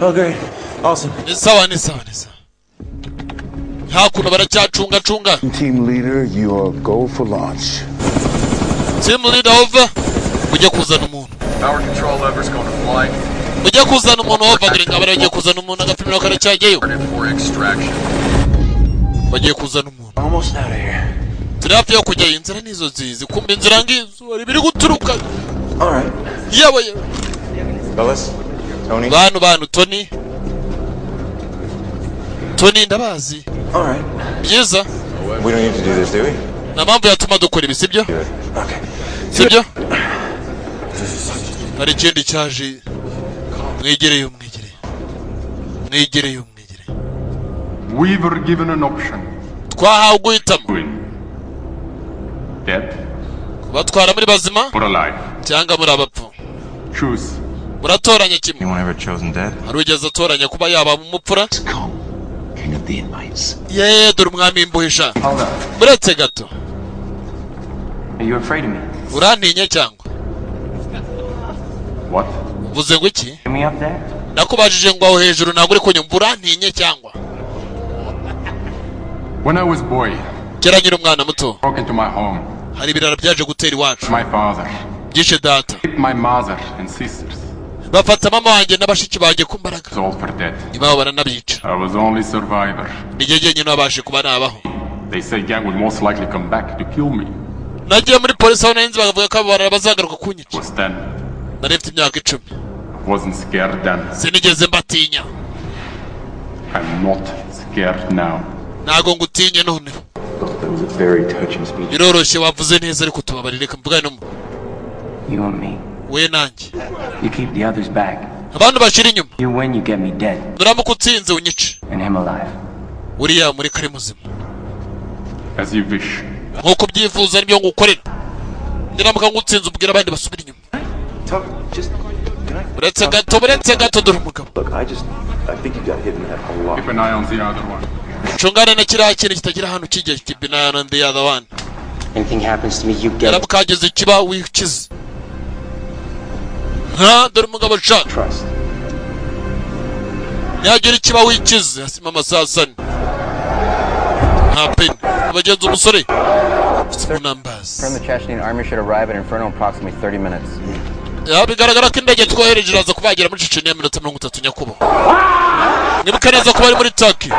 Oh great. Awesome. Ni sawa. Hakuna baracyacunga. Team leader, you are go for launch. Team leader over. Ujye kuzana umuntu. Power control lever's going to fly. Ujye kuzana umuntu over dore ngabara ujye kuzana umuntu agapima no karacyajyeyo. For extraction. Bagiye kuzana umuntu. Almost out of here. Turafi yo kujya inzira nizo zizi kumbe inzira ngizo ari biri guturuka. All right. Yewe. Fellas, Tony. Bantu Tony ndabazi. All right. Byiza. We don't need to do this, do we? Na mpamvu yatuma dukora ibi sibyo? Okay. Sibyo? Hari ikindi cyaje. Mwegereyo. We were given an option. Twahawe guhitamo. Dead. Kubatwara muri bazima? Or alive. Cyangwa muri abapfu. Choose. Muratoranya kimwe. Anyone ever chosen dead? Hari ugeze atoranya kuba yaba umupfura? King of the inmates. Dore umwami imbuhisha. Muretse gato. Are you afraid of me? Urantinye cyangwa? What? Uvuze ngo iki? Get me up there? Nakubajije ngo aho hejuru ntabwo uri kunyumva urantinye cyangwa? When I was boy, kera nyiri umwana muto. Broke into my home. Hari ibirara byaje gutera iwacu. My father. Byishe data. My mother and sisters. Bafata mama wanjye n'abashiki banjye ku mbaraga. All for dead. Ibabo baranabica. I was only survivor. Nigeye nyine nabashe kuba nabaho. They say gang will most likely come back to kill me. Nagiye muri polisi aho nanzi bakavuga ko barara bazagaruka kunyica. Was then. Narefite imyaka 10. Wasn't scared then. Sinigeze mbatinya. I'm not scared now. Nago ngutinye none. was a very touching speech. biroroshye wavuze neza ariko tubabarire mvugane no You and me. we nanjye. You keep the others back. Abantu bashira inyuma. You win, you get me dead. Nuramuka utsinze unyice. And him alive. Uriya muri kare muzima. As you wish. Nkuko byifuza nibyo ngukorera. Niramuka ngutsinze ubwira abandi basubira inyuma. Uretse gato dore umugabo. Look, I think you got hit in the head a lot. Keep an eye on the other one. Chungana na kiriya kintu kitagira hano kijye, keep an eye on the other one. Anything happens to me, you get it. Niramuka hageze ikiba wikize. Dore umugabo sha. Trust. Yagira ikiba wikize, asima amasasani. Happen. Abagenzi umusore. From the Chechnyan army should arrive at Inferno in approximately 30 minutes. Bigaragara ko indege twohereje iraza kubagira muri Chechnya minota 30 nyakubo. Nibuka neza ko bari muri Turkey.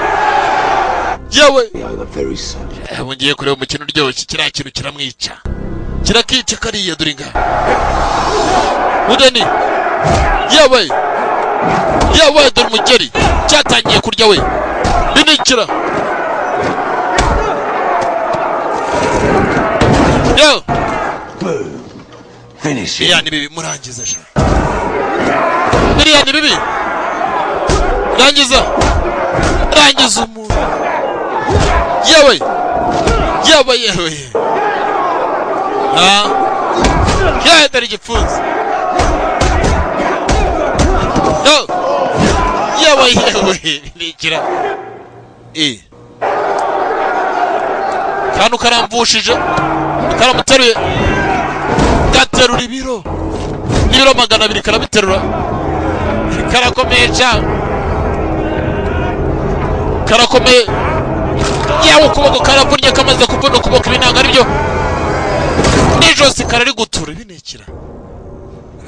Yewe. Ngiye kureba umukino uryoshye kiriya kintu kiramwica. Kirakica kariya duringa. Udeni. Yewe. Dore umugeri. Cyatangiye kurya we. Binikira. Yo. Finish it. Yani bibi murangiza sha. Yani bibi. Rangiza umuntu. Yewe. Dore igifunze. Yo. Yewe. Nikira. Kantu karamvushije. Karamuteruye. Gaterura ibiro. N'ibiro 200 karabiterura. Karakomeye cyane. Karakomeye. Yawe ukuboko karavunnye kamaze kuvuna ukuboko ibinanga aribyo. Nijose karari gutura ibinekira.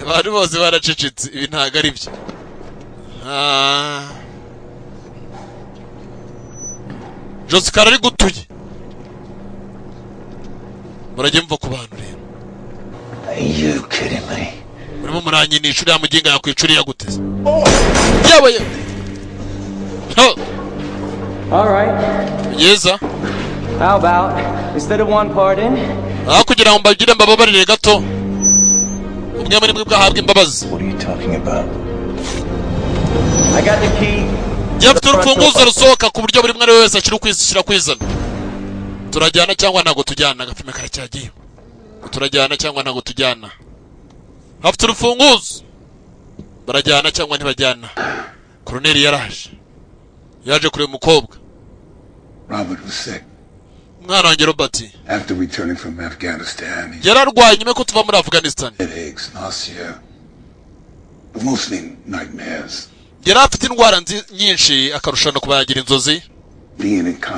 Abantu bose baracecetse ibinanga aribyo. Jose karari gutuye. Murajye mva ku bantu rero. Are you kidding me? Urimo muranyinisha uriya muginga yakwicuriye guteze. Yewe. All right. Yeza. How about instead of one pardon? Kugira ngo mbagire mbababarire gato. Umwe muri mwe bwahabwa imbabazi. What are you talking about? I got the key. Yafite urufunguzo rusohoka ku buryo buri mwe wese ashyira kwizana. Turajyana cyangwa ntago tujyana agafime karacyagiye. Turajyana cyangwa ntago tujyana. Hafite urufunguzo. Barajyana cyangwa ntibajyana. Colonel yaraje. Yaje kureba umukobwa. Robert was sick. Mwana wanjye Robert. After returning from Afghanistan, yararwaye nyuma ko tuva muri Afghanistan. Headaches, nausea, but mostly nightmares. Yari afite indwara nyinshi akarushana kuba yagira inzozi.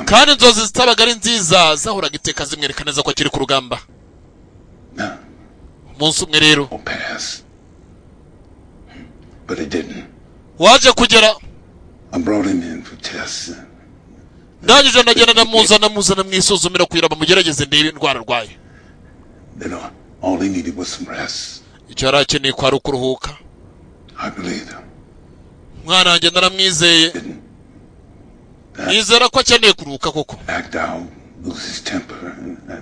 Kandi inzozi zitabaga ari nziza zahoraga iteka zimwereka neza ko akiri ku rugamba. Umunsi umwe rero but it didn't. Waje kugera. I brought him in for tests. Ndangije ndagenda ndamuzana mwisuzumira kugira bamugerageze ndebe indwara arwaye. All he needed was some rest. Icyo yari akeneye kwari ukuruhuka. I believed him. Mwana wanjye naramwizeye. Nizera ko akeneye kuruhuka koko. Act out, lose his temper.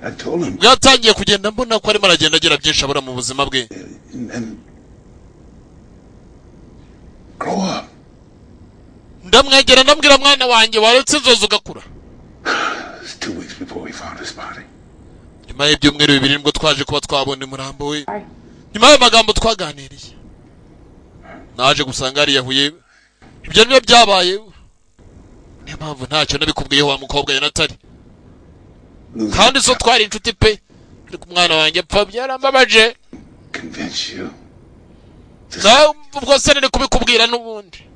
I told him. Yatangiye kugenda mbona ko arimo aragenda agira byinshi abura mu buzima bwe. Grow up. Ndamwegera ndambwira mwana wanjye waretse inzozi ugakura. It's 2 weeks before we found his body. Nyuma y'ibyumweru 2 nibwo twaje kuba twabona umurambo we. Nyuma y'amagambo twaganiriye. Naje gusanga ari yahuye. Ibyo nibyo byabaye. Niyo mpamvu ntacyo nabikubwiye wa mukobwa yanatari. Kandi so twari inshuti pe. Ariko umwana wanjye pfa byarambabaje. Convince you. Ubwo se nari kubikubwira n'ubundi.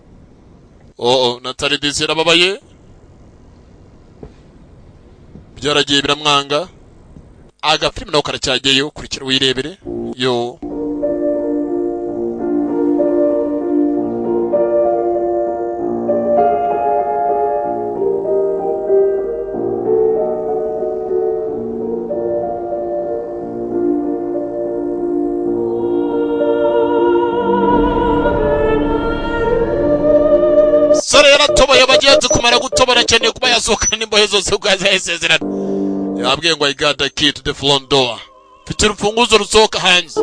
Natali disi yarababaye. Byaragiye biramwanga. Agafilm naho karacyagiyeyo kurikira wirebere. Yo. Sore yaratoboye abagenzi kumara gutobora cyane kuba yasohokana n'imbohe zose uko yazayisezerana. Yabwiye ngo I got the key to the front door. Mfite urufunguzo rusohoka hanze.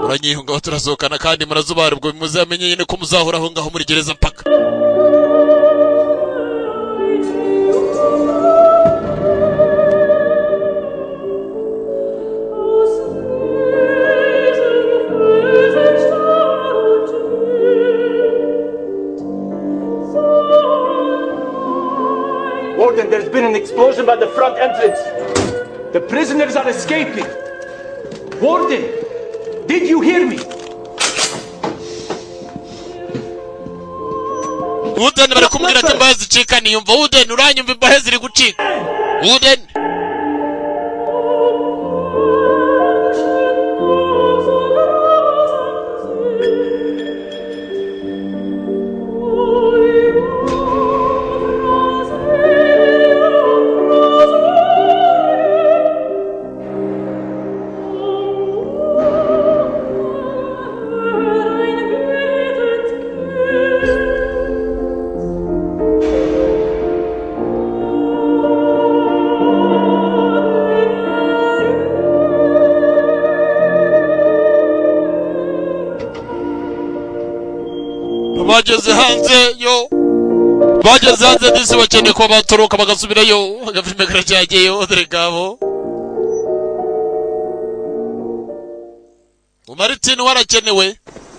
Muranyihunga aho turasohokana kandi murazubara ubwo muzamenye nyine ko muzahoraho ngaho muri gereza mpaka. Warden, there's been an explosion by the front entrance. The prisoners are escaping. Warden, did you hear me? Wooden bari kumubwira ati imbahe zicika niyumva. Wooden uranyumva imbahe ziri gucika. Wooden bageze hanze yo. Bageze hanze disi bakeneye ko batoroka bagasubirayo. Agafilme karacyagiyeyo dore gabo. Martin warakenewe.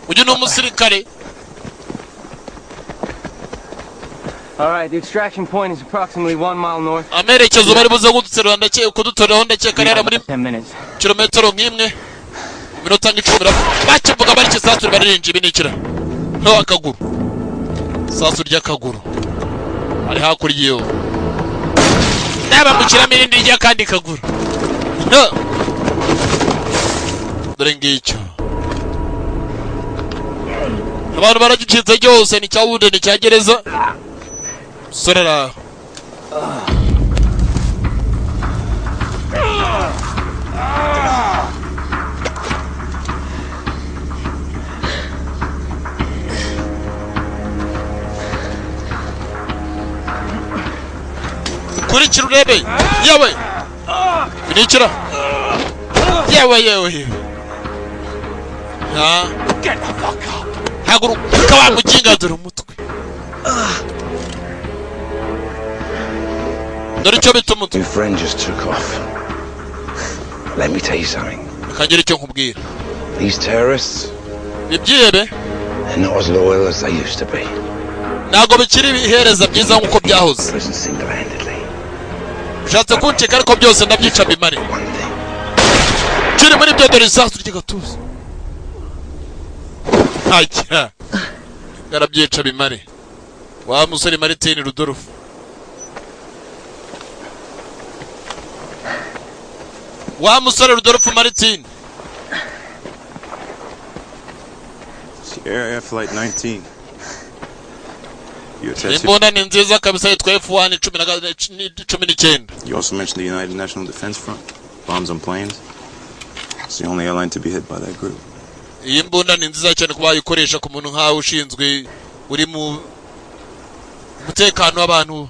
Uyu ni umusirikare. Alright, the extraction point is approximately 1 mile north. Amerekezo bari buze guterura ndakeye kudutoreraho ndakeka rero muri 10 minutes. kilometero nk'imwe. Minota ngicumira. Bakivuga bari kisaturi baririnje binikira. No akaguru. Sasu ry'akaguru. Ari hakurya yo. Naba mukira mirindi rya kandi kaguru. No. Dore ngicyo. Abantu baragicitse cyose ni cya Wooden cya gereza. Sorera. Kurikira urebe. Yewe. Binikira. Yewe. Ha. Haguru kawa mukinga dore umutwe. Dore cyo bituma Your friend just took off. Let me tell you something. Kagere cyo nkubwira. These terrorists, Ibyebe. they're not as loyal as they used to be. Nago bikiri bihereza byiza nkuko byahoze. Ushatse kuncika ariko byose ndabyica bimare. Kiri muri byo dore isasu ry'igatuza. Ajya. Garabyica bimare. Wa musore Martin Rudolph. Wa musore Rudolph Martin. Air Flight 19. Imbona ni nziza kabisa yitwa F1 19. You also mentioned the United National Defense Front. Bombs on planes. It's the only airline to be hit by that group. Iyi mbunda ni nziza cyane kuba yikoresha ku muntu nkawe ushinzwe uri mu mutekano w'abantu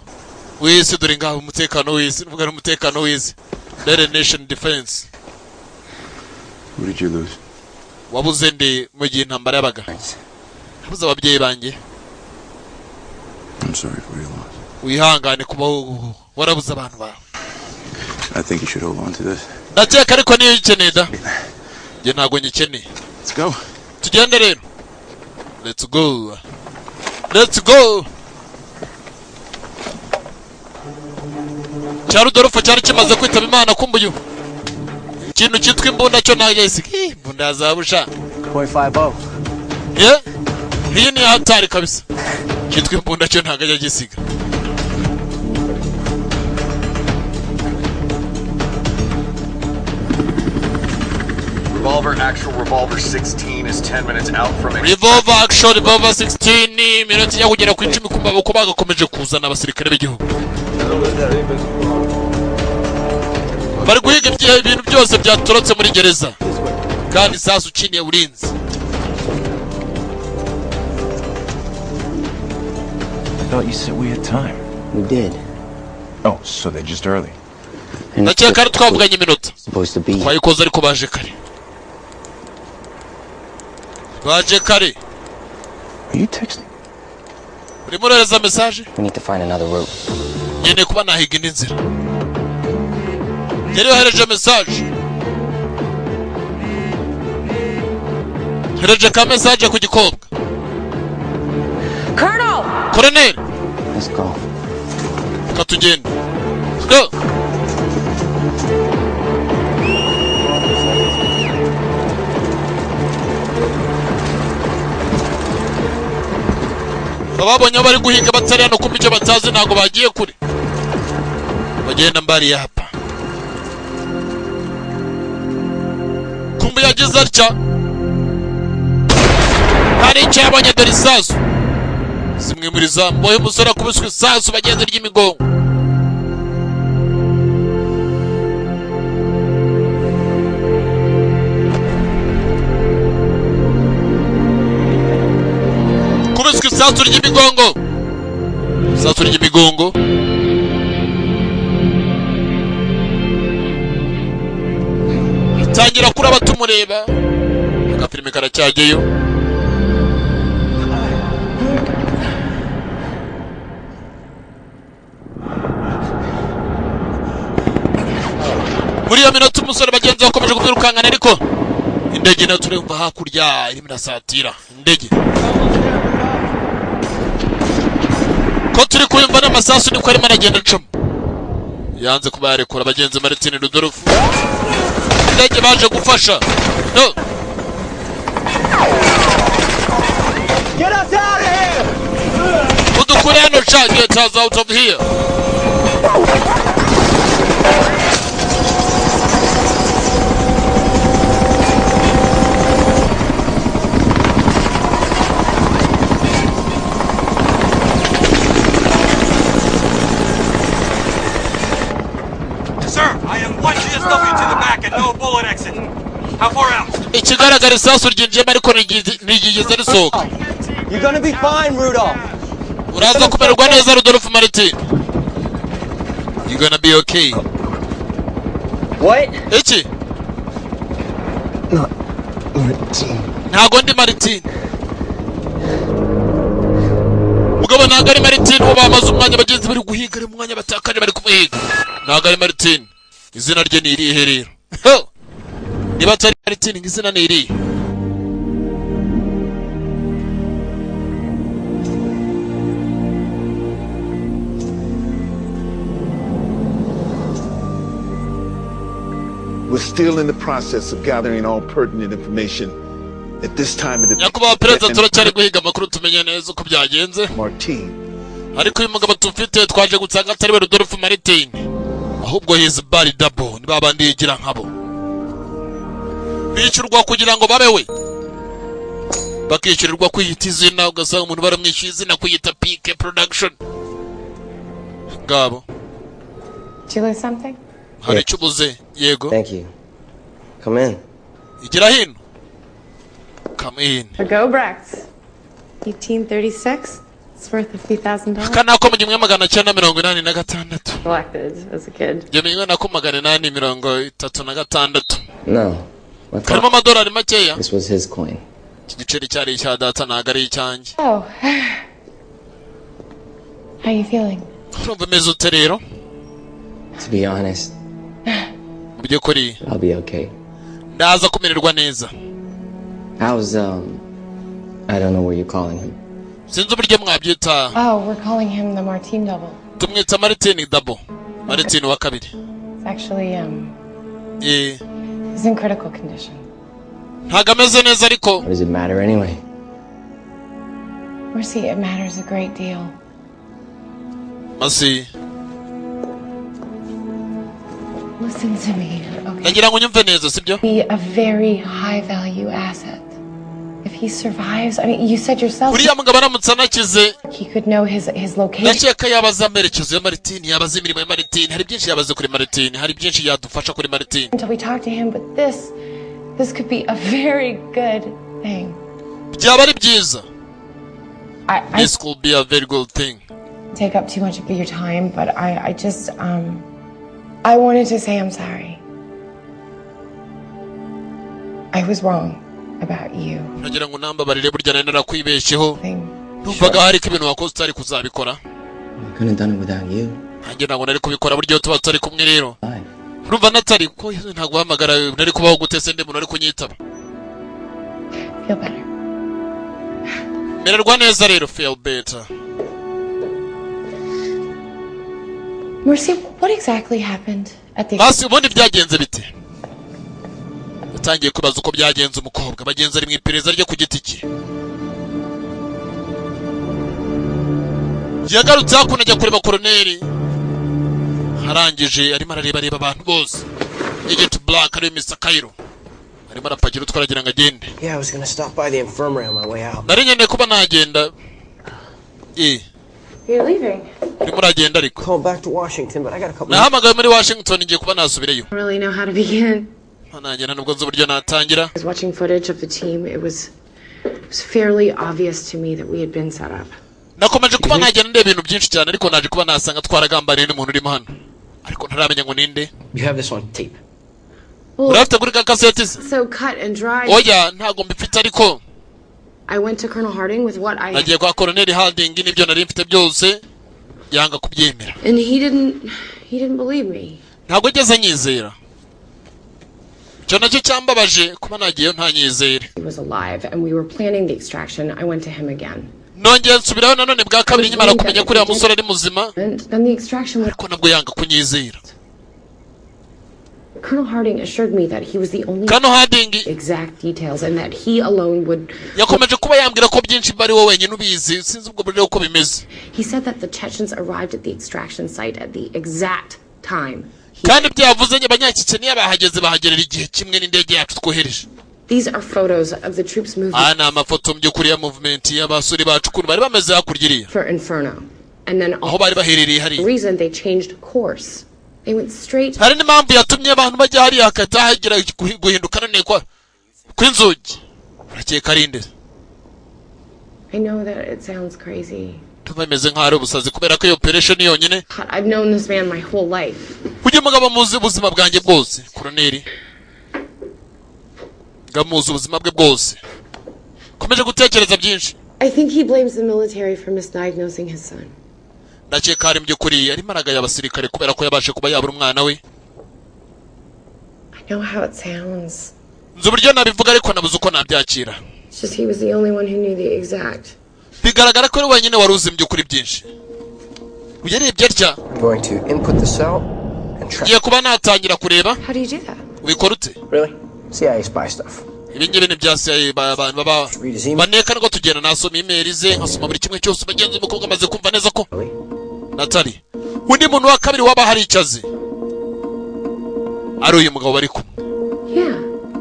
wese dore ngaho umutekano wese uvuga umutekano wese. United Nation Defense. Who did you lose? Wabuze ndi mu gihe intambara yabaga. Habuze ababyeyi banjye. I'm sorry for your loss. Wihangane kuba warabuze abantu bawe. I think you should hold on to this. Ndakeka ariko niyo ikeneye da. Je ntago nyikeneye. Let's go. Tugende rero. Let's go. Let's go. Charudolfo cyari kimaze kwitaba Imana kumbuye. Ikintu cyitwa imbunda cyo ntaje isiki. Imbunda yazabusha. .50. Yeah. Hii ni hatari kabisa. Cyitwa imbunda cyo ntago ajya gisiga. Revolver actual revolver 16 is 10 minutes out from Revolver actual revolver 16 ni minota ya kugera ku 10 kumaboko bagakomeje kuzana abasirikare b'igihugu. Bari guhiga ibintu byose byaturutse muri gereza. Kandi sasa ukiniye urinzi. I thought you said we had time. We did. Oh, so they're just early. Ndakeka twavuganye iminota. Twayikoze ariko baje kare. Baje kare. Are you texting? Urimo ureza message? We need to find another route. Nyene kuba nahiga indi nzira. Yari yohereje message. Hereje ka message ku gikobwa. Colonel! Colonel! Let's go. Katugende. Let's go! Babonye bari guhiga batari hano kumbe icyo batazi ntago bagiye kure. Bagenda mbari hapa. Kumbe yagize atya. Hari cyabonye dore isasu. Zimwe muri zambo y'umusore akubiswe isasu bageze ry'imigongo. Kubiswe isasu ry'imigongo. Isasu ry'imigongo. Tangira kuraba tumureba. Agafilime karacyageyo. Muri iyo minota umusore bagenzi bakomeje kubyirukankana ariko indege nayo turumva hakurya irimo irasatira indege ko turi kuyumva n'amasasu niko arimo aragenda acamo yanze kuba yarekura bagenzi Martin Rudolph indege baje gufasha no Get us out of here! udukure hano cha get us out of here. How far out? Ikigaragara isasu ryinjiyemo ariko ntigigeze risohoka. You're gonna be fine, Rudolph. Uraza kumererwa neza Rudolph Martin. You're gonna be okay. What? Iki? Not Martin. Ntago ndi Martin. Mugabo ntago ari Martin uba bamaze umwanya bagenzi bari guhiga ari umwanya batakaje bari kumuhiga. Ntago ari Martin. Izina rye ni irihe rero? Niba atari Martin izina ni irihe? We're still in the process of gathering all pertinent information. At this time of the Nyakubahwa Perezida turacyari guhiga amakuru tumenye neza uko byagenze. Martin. Ariko uyu mugabo tufite twaje gusanga atari we Rudolph Martin. Ahubwo his body double ni babandi yigira nkabo. Bicurwa kugira ngo babewe. Bakishyurirwa kwiyita izina ugasanga umuntu baramwishyuye izina kwiyita Peak Production. Ngabo. Did you lose something? Hari cyubuze yego. Thank you. Come in. Igira hino. Come in. For Go Brecht. 1836. It's worth $50,000. Kana ko mu 1986. Collected as a kid. Yemwe nako 836. No. Karimo amadolari makeya. This was his coin. Igiceri cyari cya data nagari icyanjye. Oh. How you feeling? Urumva meze ute rero? To be honest, mu byukuri I'll be okay. Ndaza kumererwa neza. How's I don't know what you're calling him. Sinzi uburyo mwabyita. Oh, we're calling him the Martin double. Tumwita Martin double. Martin wa kabiri. It's actually he's in critical condition. Ntago ameze neza ariko. What does it matter anyway? Mercy, it matters a great deal. Mercy. Listen to me, okay? Nagira ngo nyumve neza sibyo? Be a very high value asset. If he survives, I mean, you said yourself. Uriya mugabo aramutse anakize. He could know his location. Ndakeka yabaza amerekezo ya Martin, yabaza imirimo ya Martin, hari byinshi yabaze kuri Martin, hari byinshi yadufasha kuri Martin. Until we talk to him, but this could be a very good thing. Byaba ari byiza. This could be a very good thing. take up too much of your time, but I just, I wanted to say I'm sorry. I was wrong about you. nagira ngo nambabarire burya nari narakwibesheho numvaga hari ko ibintu wakoze utari kuzabikora. I couldn't have done it without you. nagira ngo nari kubikora buryo tuba tutari kumwe rero. Urumva natari ko ntabwo hamagara nari kubaho gutese ndi muntu ari kunyitaba. Feel better. Mererwa neza rero, feel better. Mercy, what exactly happened at the... Basi ubundi byagenze bite? Yatangiye kubaza uko byagenze umukobwa bagenza ari mu iperereza ryo ku giti cye. Yagarutse hakuno ajya kureba koroneri. Harangije arimo arareba abantu bose. Agent Black ari Mr. Cairo. Arimo arapagira utwaragira ngo agende. Yeah, I was going to stop by the infirmary on my way out. Nari nyene kuba nagenda. You're leaving. Urimo uragenda ariko. Call back to Washington, but I got a couple... Nahamagaye muri Washington ngiye kuba nasubireyo. I don't really know how to begin. Nanjye nubwo nzi uburyo natangira. I was watching footage of the team. It was fairly obvious to me that we had been set up. Nakomeje kuba nagenda ndeba ibintu byinshi cyane ariko naje kuba nasanga twaragambaniye n'umuntu urimo hano. Ariko ntaramenya ngo ninde. You have this on tape. Urafite kuri ka cassette. So cut and dry. Oya ntago mbifite ariko. I went to Colonel Harding with what I... Nagiye kwa Colonel Harding n'ibyo nari mfite byose yanga kubyemera. And he didn't believe me. Ntago yigeze anyizera. Cyo nacyo cyambabaje kuba nagiyeyo ntanyizere. He was alive and we were planning the extraction. I went to him again. Nongeye nsubiraho nanone bwa kabiri nyimara kumenya kuri ya musore ari muzima. And then the extraction was... Ariko nabwo yanga kunyizera. Colonel Harding assured me that he was the only exact details and that he alone would... Yakomeje kuba yambwira ko byinshi bari wowe wenyine ubizi sinzi ubwo buryo uko bimeze. He said that the Chechens arrived at the extraction site at the exact time. Kandi byavuze abanyakiceniya bahageze bahagerera igihe kimwe n'indege yacu twohereje. These are photos of the troops moving... Ana amafoto by'ukuri ya movement y'abasuri bacu kuri bari bameze hakurya. For Inferno. And then aho bari baherereye hari. The reason they changed course. They went straight... Hari n'impamvu yatumye abantu bajya hari hakata hagira guhinduka none kwa kw'inzugi. Urakeka ari nde? I know that it sounds crazy. Tumemeze nk'ari ubusazi kubera ko iyo operation yonyine. I've known this man my whole life. Ujye mugaba muzi ubuzima bwanjye bwose, Colonel. Gamuzi ubuzima bwe bwose. Komeje gutekereza byinshi. I think he blames the military for misdiagnosing his son. Ndakeka ari by'ukuri arimo aragaya abasirikare kubera ko yabashe kuba yabura umwana we. I know how it sounds. Nzi uburyo nabivuga ariko nabuze uko nabyakira. It's just he was the only one who knew the exact. Bigaragara ko ari wenyine wari uzi by'ukuri byinshi. Uyarebye atya. Going to input the cell and track. Ngiye kuba natangira kureba. How do you do that? Ubikora ute? Really? CIA spy stuff. Ibingibi ni bya CIA baba baneka ngo tugenda nasoma email ze nkasoma buri kimwe cyose bagenzi umukobwa amaze kumva neza ko Natali undi muntu wa kabiri waba hari icyazi ari uyu mugabo bari kumwe.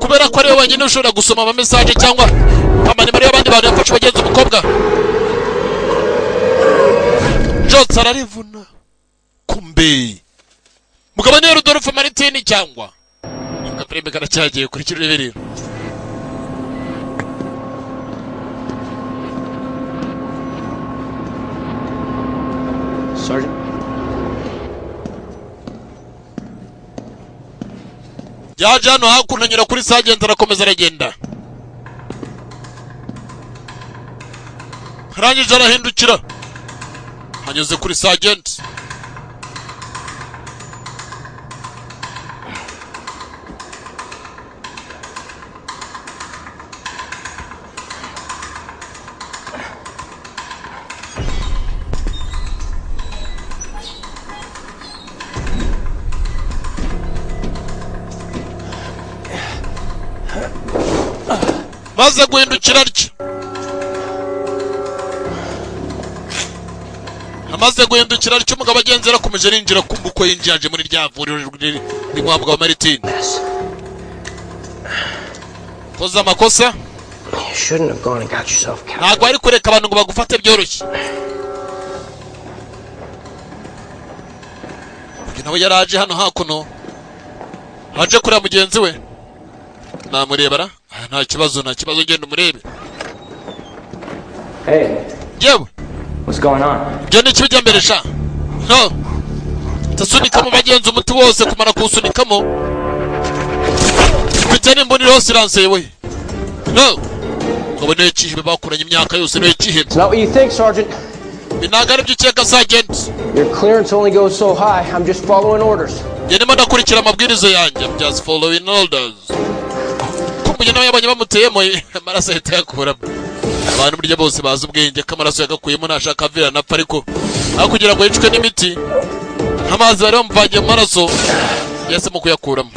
Kubera ko ari wenyine ushobora gusoma ama message cyangwa amanimero y'abandi bantu yafashe bagenzi umukobwa. Jotsa ararivuna kumbe mugabo ni Rudolph Martin cyangwa Kaprembe karacyagiye kuri kireberero. Sergeant. Yaje hano hakuno nyura kuri sergeant arakomeza aragenda. Harangije arahindukira. Hanyuze kuri sergeant. Maze guhindukira atyo. Amaze guhindukira atyo umugabo agenzera akomeje arinjira kumbuko yinjiye muri rya vuriro rimwabwa wa Martin. Koza amakosa. You shouldn't have gone and got yourself killed. Ntabwo ari kureka abantu ngo bagufate byoroshye. Nawe yaraje hano hakuno. Haje kuri mugenzi we. Namurebara nta kibazo genda umurebe. Hey. Yewe What's going on? Byo ni kibijya mbere sha. No. Tasunika mu bagenzi umuti wose kumara kusunikamo. Bitene mboniro hose iranse we. No. Ngo ne kihibe bakuranye imyaka yose no kihibe. It's not what you think, Sergeant. Binagara by'ikeka Sergeant. Your clearance only goes so high. I'm just following orders. Yenema ndakurikira amabwirizo yanjye. I'm just following orders. Kumbuye nawe yabanye bamuteyemo amaraso ahita yakura. Abantu burya bose bazi ubwenge kamaraso yagakuyemo nashaka avira napfa ariko aho kugira ngo yicwe n'imiti amazi bari bamvangiye mu maraso yese mu kuyakuramo.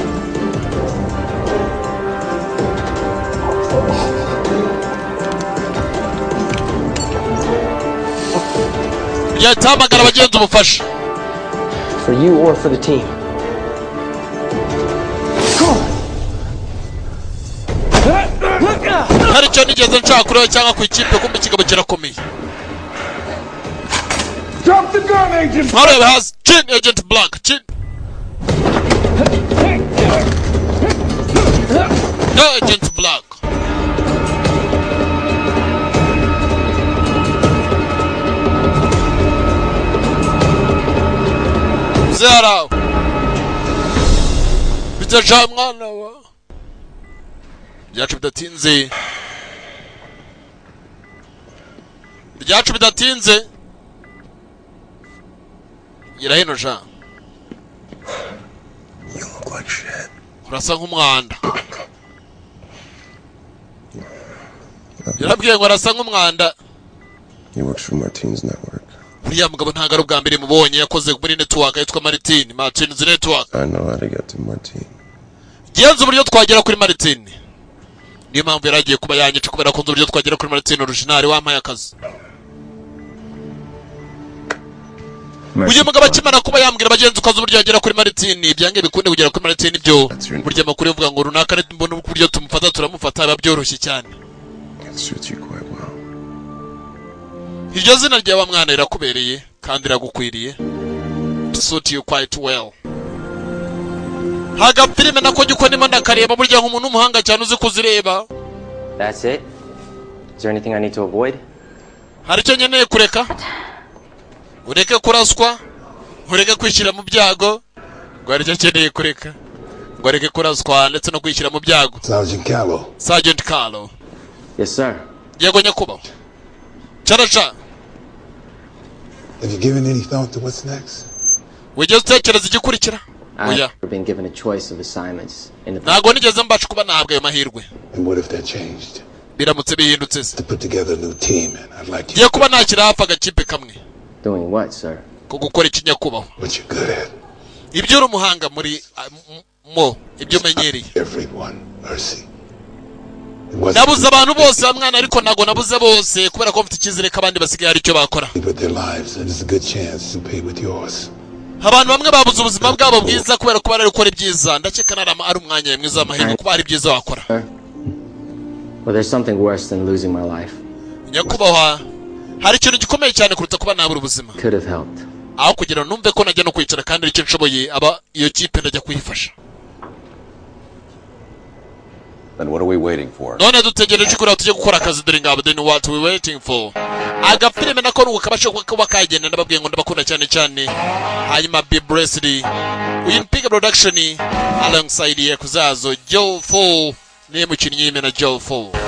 Yatamagara abagenzi umufasha. For you or for the team. Hari cyo nigeze nshaka kureba cyangwa ku ikipe kumbe kigabo kirakomeye. Drop the gun, Agent. All right, has chin Agent Black. Chin. No, Agent Black. Zero. Bitaja mwana wa. Byacu bidatinze. Byacu bidatinze. Gira hino ja. You look like shit. Urasa nk'umwanda. Yarabwiye ngo arasa nk'umwanda. He works for Martin's network. Uriya mugabo ntago ari ubwa mbere mubonye yakoze muri network yitwa Martin's network. I know how to get to Martin. Genza uburyo twagera kuri Martin. Niyo mpamvu yaragiye kuba yanyica kubera ko nzi uburyo twagera kuri Martin original wampaye akazi. Uyu mugabo akimara kuba yambwira abagenzi ukaza uburyo yagera kuri Martin ibyange bikunde kugera kuri Martin ibyo burya makuru yavuga ngo runaka ari mbona uburyo tumufata turamufata babyoroshye cyane. Iryo zina ryawe mwana rirakubereye kandi riragukwiriye. Suit you quite well. Haga filime nako giko nimo ndakareba burya nk'umuntu umuhanga cyane uzi kuzireba. That's it? Is there anything I need to avoid? Hari cyo nyeneye kureka? Ureke kuraswa, ureke kwishyira mu byago, ngo hari cyo nyeneye kureka. Ngo ureke kuraswa ndetse no kwishyira mu byago. Sergeant Carlo. Yes, sir. Yego nyakubaho. Characha. Have you given any thought to what's next? Wigeze utekereza igikurikira? Oya. I've been given a choice of assignments in the Nago nigeze mbacu kuba nahabwa ayo mahirwe. And what if that changed? Biramutse bihindutse se. To put together a new team and I'd like you. Ye kuba nakira hafa agakipe kamwe. Doing what, sir? Ko gukora ikinyakubaho. What you good at? Ibyo uri umuhanga muri mo ibyo menyereye. Everyone, mercy. Nabuze abantu bose bamwana ariko nago nabuze bose kubera ko mfite ikizere kabandi basigaye ari cyo bakora. Abantu bamwe babuze ubuzima bwabo bwiza kubera ko bari gukora ibyiza ndakeka narama ari umwanya mwiza w'amahirwe kuba ari byiza wakora. Well, there's something worse than losing my life. Nyakubahwa hari ikintu gikomeye cyane kuruta kuba nabura ubuzima. Could have helped. Aho kugira numve ko najya no kwicara kandi icyo nshoboye aba iyo kipe ndajya kuyifasha. Then what are we waiting for? None dutegereje ko tujye gukora akazi dore ngabo then what we waiting for. Aga filime nako nuko kabasho kuba kagenda ndababwiye ngo ndabakunda cyane cyane. Hanyuma Be Blessed. Uyin Pick Production alongside ye kuzazo Joe 4 ne mukinnyi yimena Joe 4.